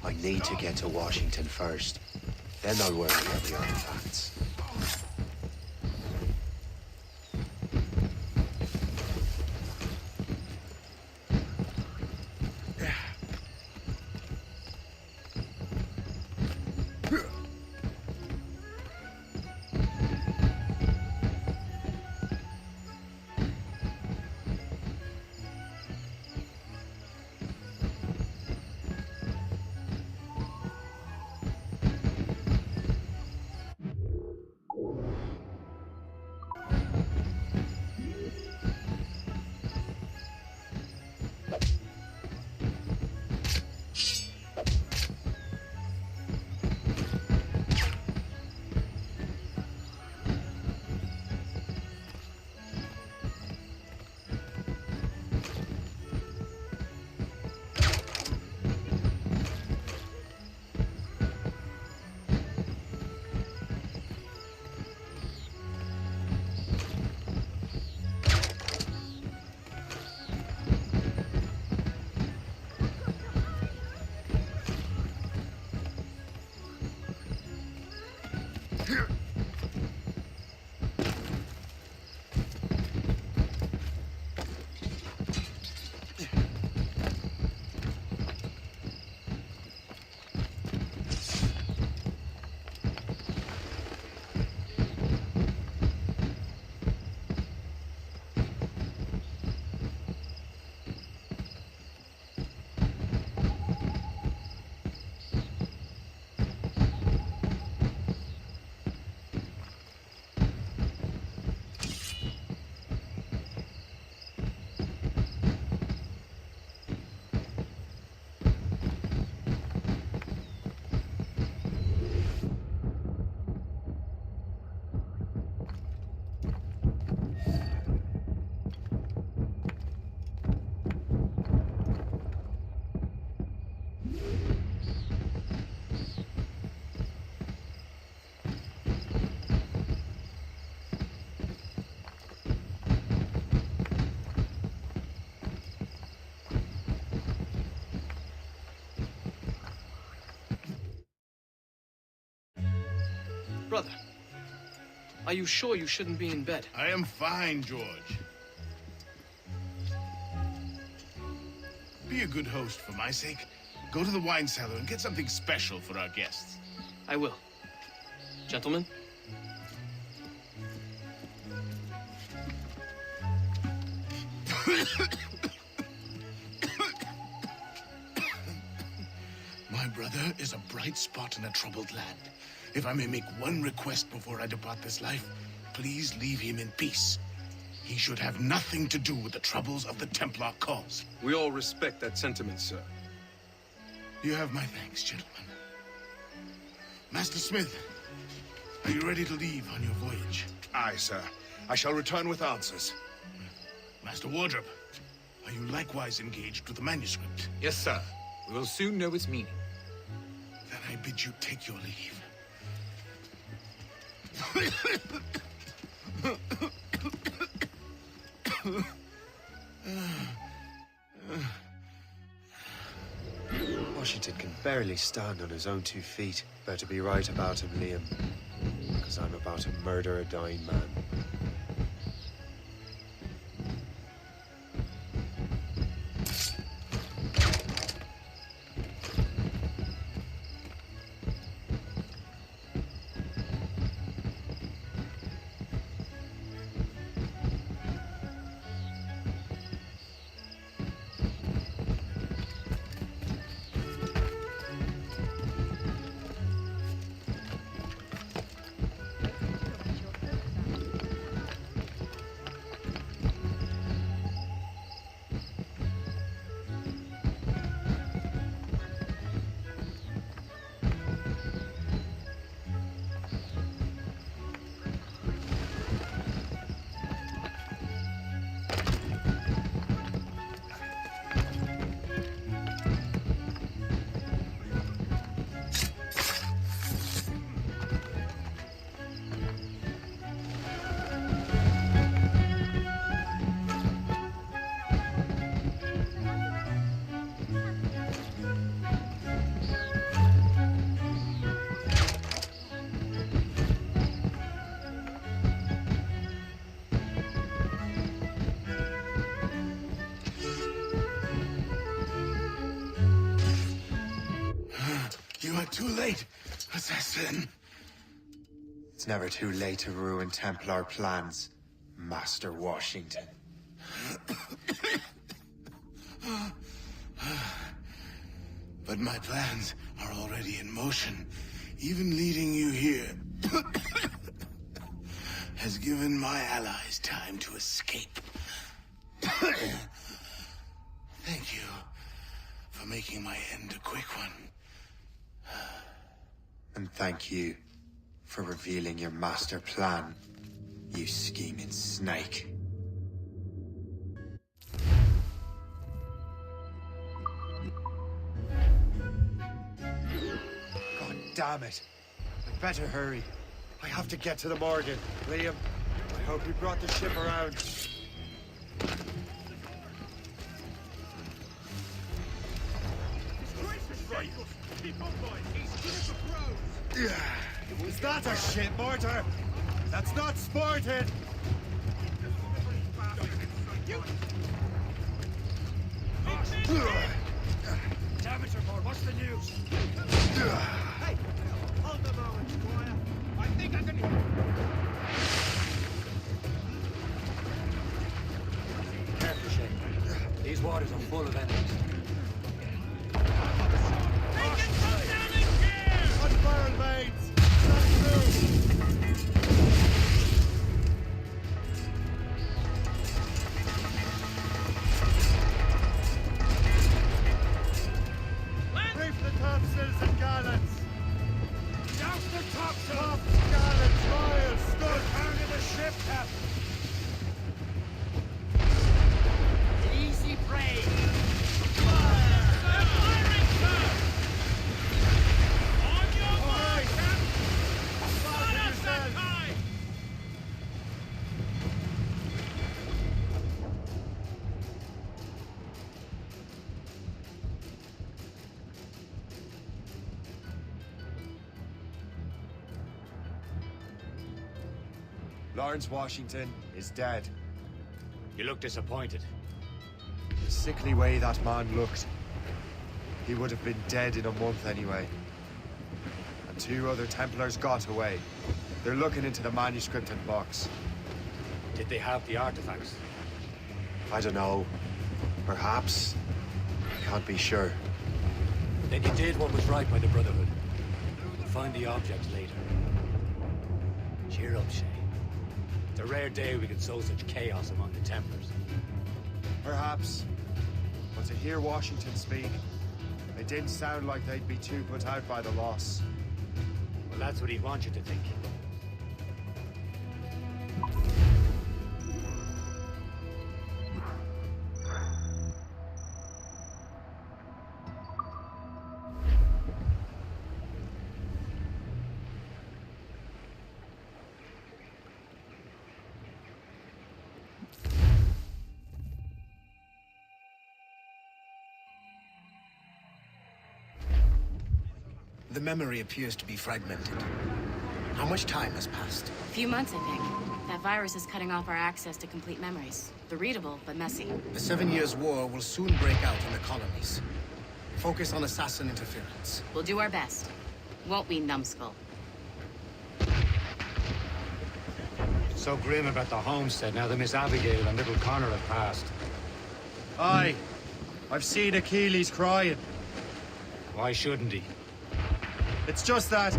I need to get to Washington first. Then I'll worry about the artifacts. Brother, are you sure you shouldn't be in bed? I am fine, George. Be a good host for my sake. Go to the wine cellar and get something special for our guests. I will. Gentlemen? My brother is a bright spot in a troubled land. If I may make one request before I depart this life, please leave him in peace. He should have nothing to do with the troubles of the Templar cause. We all respect that sentiment, sir. You have my thanks, gentlemen. Master Smith, are you ready to leave on your voyage? Aye, sir. I shall return with answers. Master Wardrop, are you likewise engaged with the manuscript? Yes, sir. We will soon know its meaning. Then I bid you take your leave. Washington can barely stand on his own 2 feet. Better be right about him, Liam. Because I'm about to murder a dying man. You are too late, assassin. It's never too late to ruin Templar plans, Master Washington. But my plans are already in motion. Even leading you here has given my allies time to escape. Thank you for making my end a quick one. And thank you for revealing your master plan, you scheming snake. God damn it. I better hurry. I have to get to the Morgan. Liam, I hope you brought the ship around. Is that a ship mortar? That's not sported! Damage report, what's the news? Hey, hold the moment, Squire. I think I can hear. Careful, Shay. These waters are full of enemies. Unfurl, mates! Shut through! Brief the topsails and gallants! Down the topsail! Top gallants, royals, stood! Down to the ship, Captain! Easy prey! Lawrence Washington is dead. You look disappointed. The sickly way that man looked. He would have been dead in a month anyway. And 2 other Templars got away. They're looking into the manuscript and box. Did they have the artifacts? I don't know. Perhaps. I can't be sure. Then you did what was right by the Brotherhood. We'll find the object later. Cheer up, Shay. It's a rare day we can sow such chaos among the Templars. Perhaps. But to hear Washington speak, it didn't sound like they'd be too put out by the loss. Well, that's what he'd want you to think. The memory appears to be fragmented. How much time has passed? A few months, I think. That virus is cutting off our access to complete memories. They're readable, but messy. The 7 Years' War will soon break out in the colonies. Focus on assassin interference. We'll do our best. Won't we, numbskull? It's so grim about the homestead now that Miss Abigail and little Connor have passed. Aye. I've seen Achilles crying. Why shouldn't he? It's just that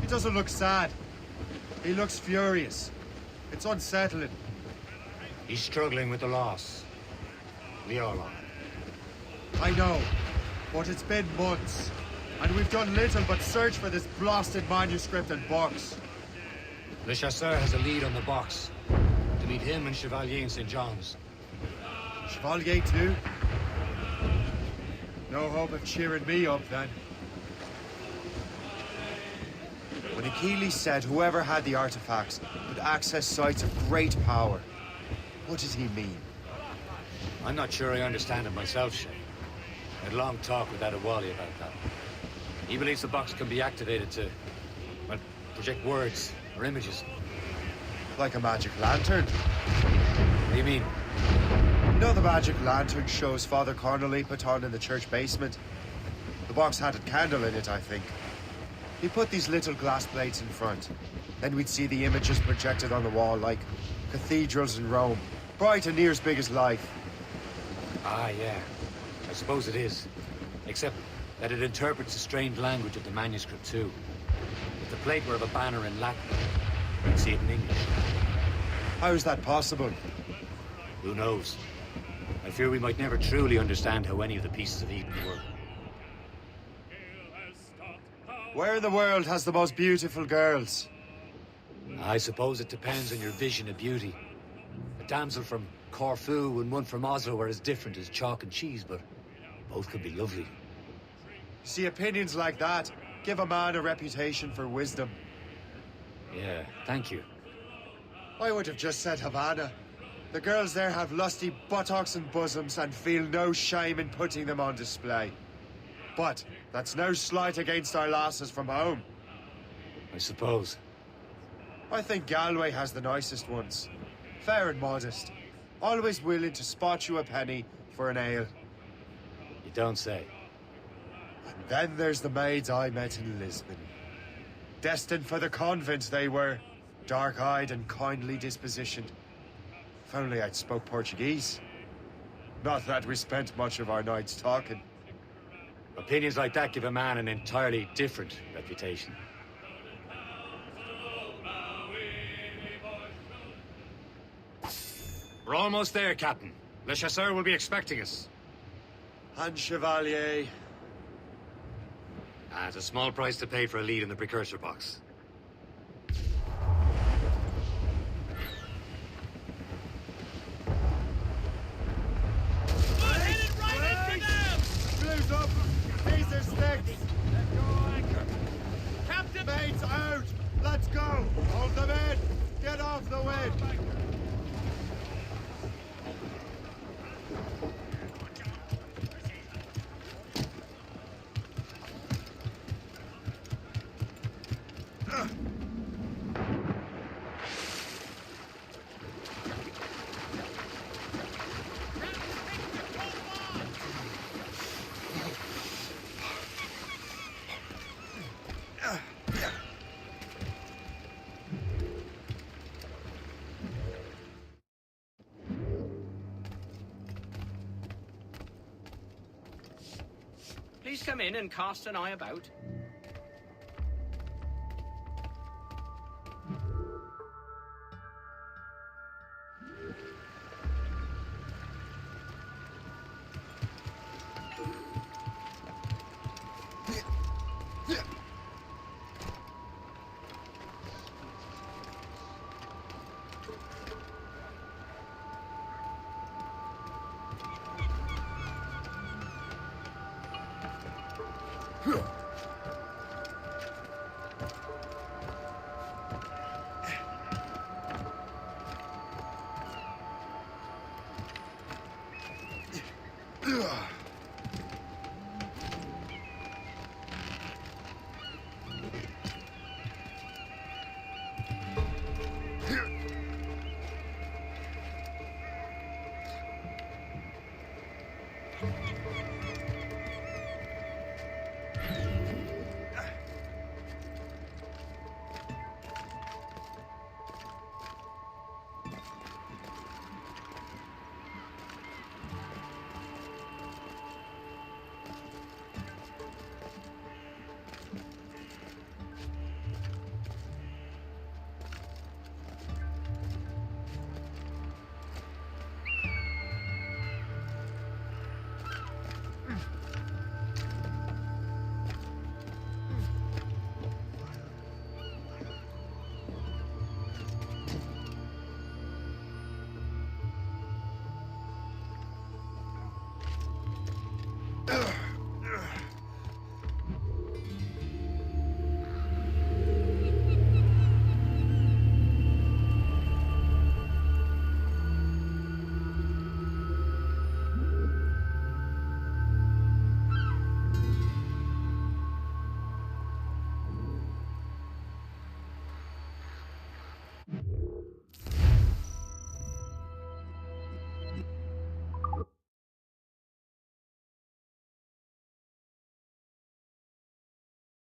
he doesn't look sad. He looks furious. It's unsettling. He's struggling with the loss. We all are. I know, but it's been months, and we've done little but search for this blasted manuscript and box. Le Chasseur has a lead on the box. To meet him and Chevalier in St. John's. Chevalier too? No hope of cheering me up then. When Achilles said whoever had the artifacts could access sites of great power, what did he mean? I'm not sure I understand it myself, Shay. I had a long talk with Adewale about that. He believes the box can be activated to, well, project words or images. Like a magic lantern? What do you mean? You know the magic lantern shows Father Connolly put on in the church basement? The box had a candle in it, I think. He put these little glass plates in front. Then we'd see the images projected on the wall like cathedrals in Rome. Bright and near as big as life. Ah, yeah. I suppose it is. Except that it interprets the strange language of the manuscript, too. If the plate were of a banner in Latin, we'd see it in English. How is that possible? Who knows? I fear we might never truly understand how any of the pieces of Eden work. Where in the world has the most beautiful girls? I suppose it depends on your vision of beauty. A damsel from Corfu and one from Oslo are as different as chalk and cheese, but both could be lovely. See, opinions like that give a man a reputation for wisdom. Yeah, thank you. I would have just said Havana. The girls there have lusty buttocks and bosoms and feel no shame in putting them on display. But that's no slight against our lasses from home. I suppose. I think Galway has the nicest ones. Fair and modest. Always willing to spot you a penny for an ale. You don't say. And then there's the maids I met in Lisbon. Destined for the convent they were. Dark-eyed and kindly dispositioned. If only I'd spoke Portuguese. Not that we spent much of our nights talking. Opinions like that give a man an entirely different reputation. We're almost there, Captain. Le Chasseur will be expecting us. And Chevalier. It's a small price to pay for a lead in the precursor box. Blues up! These are sticks! Let go anchor! Captain! Mates out! Let's go! Hold them in! Get off the wind! Please come in and cast an eye about. Huh.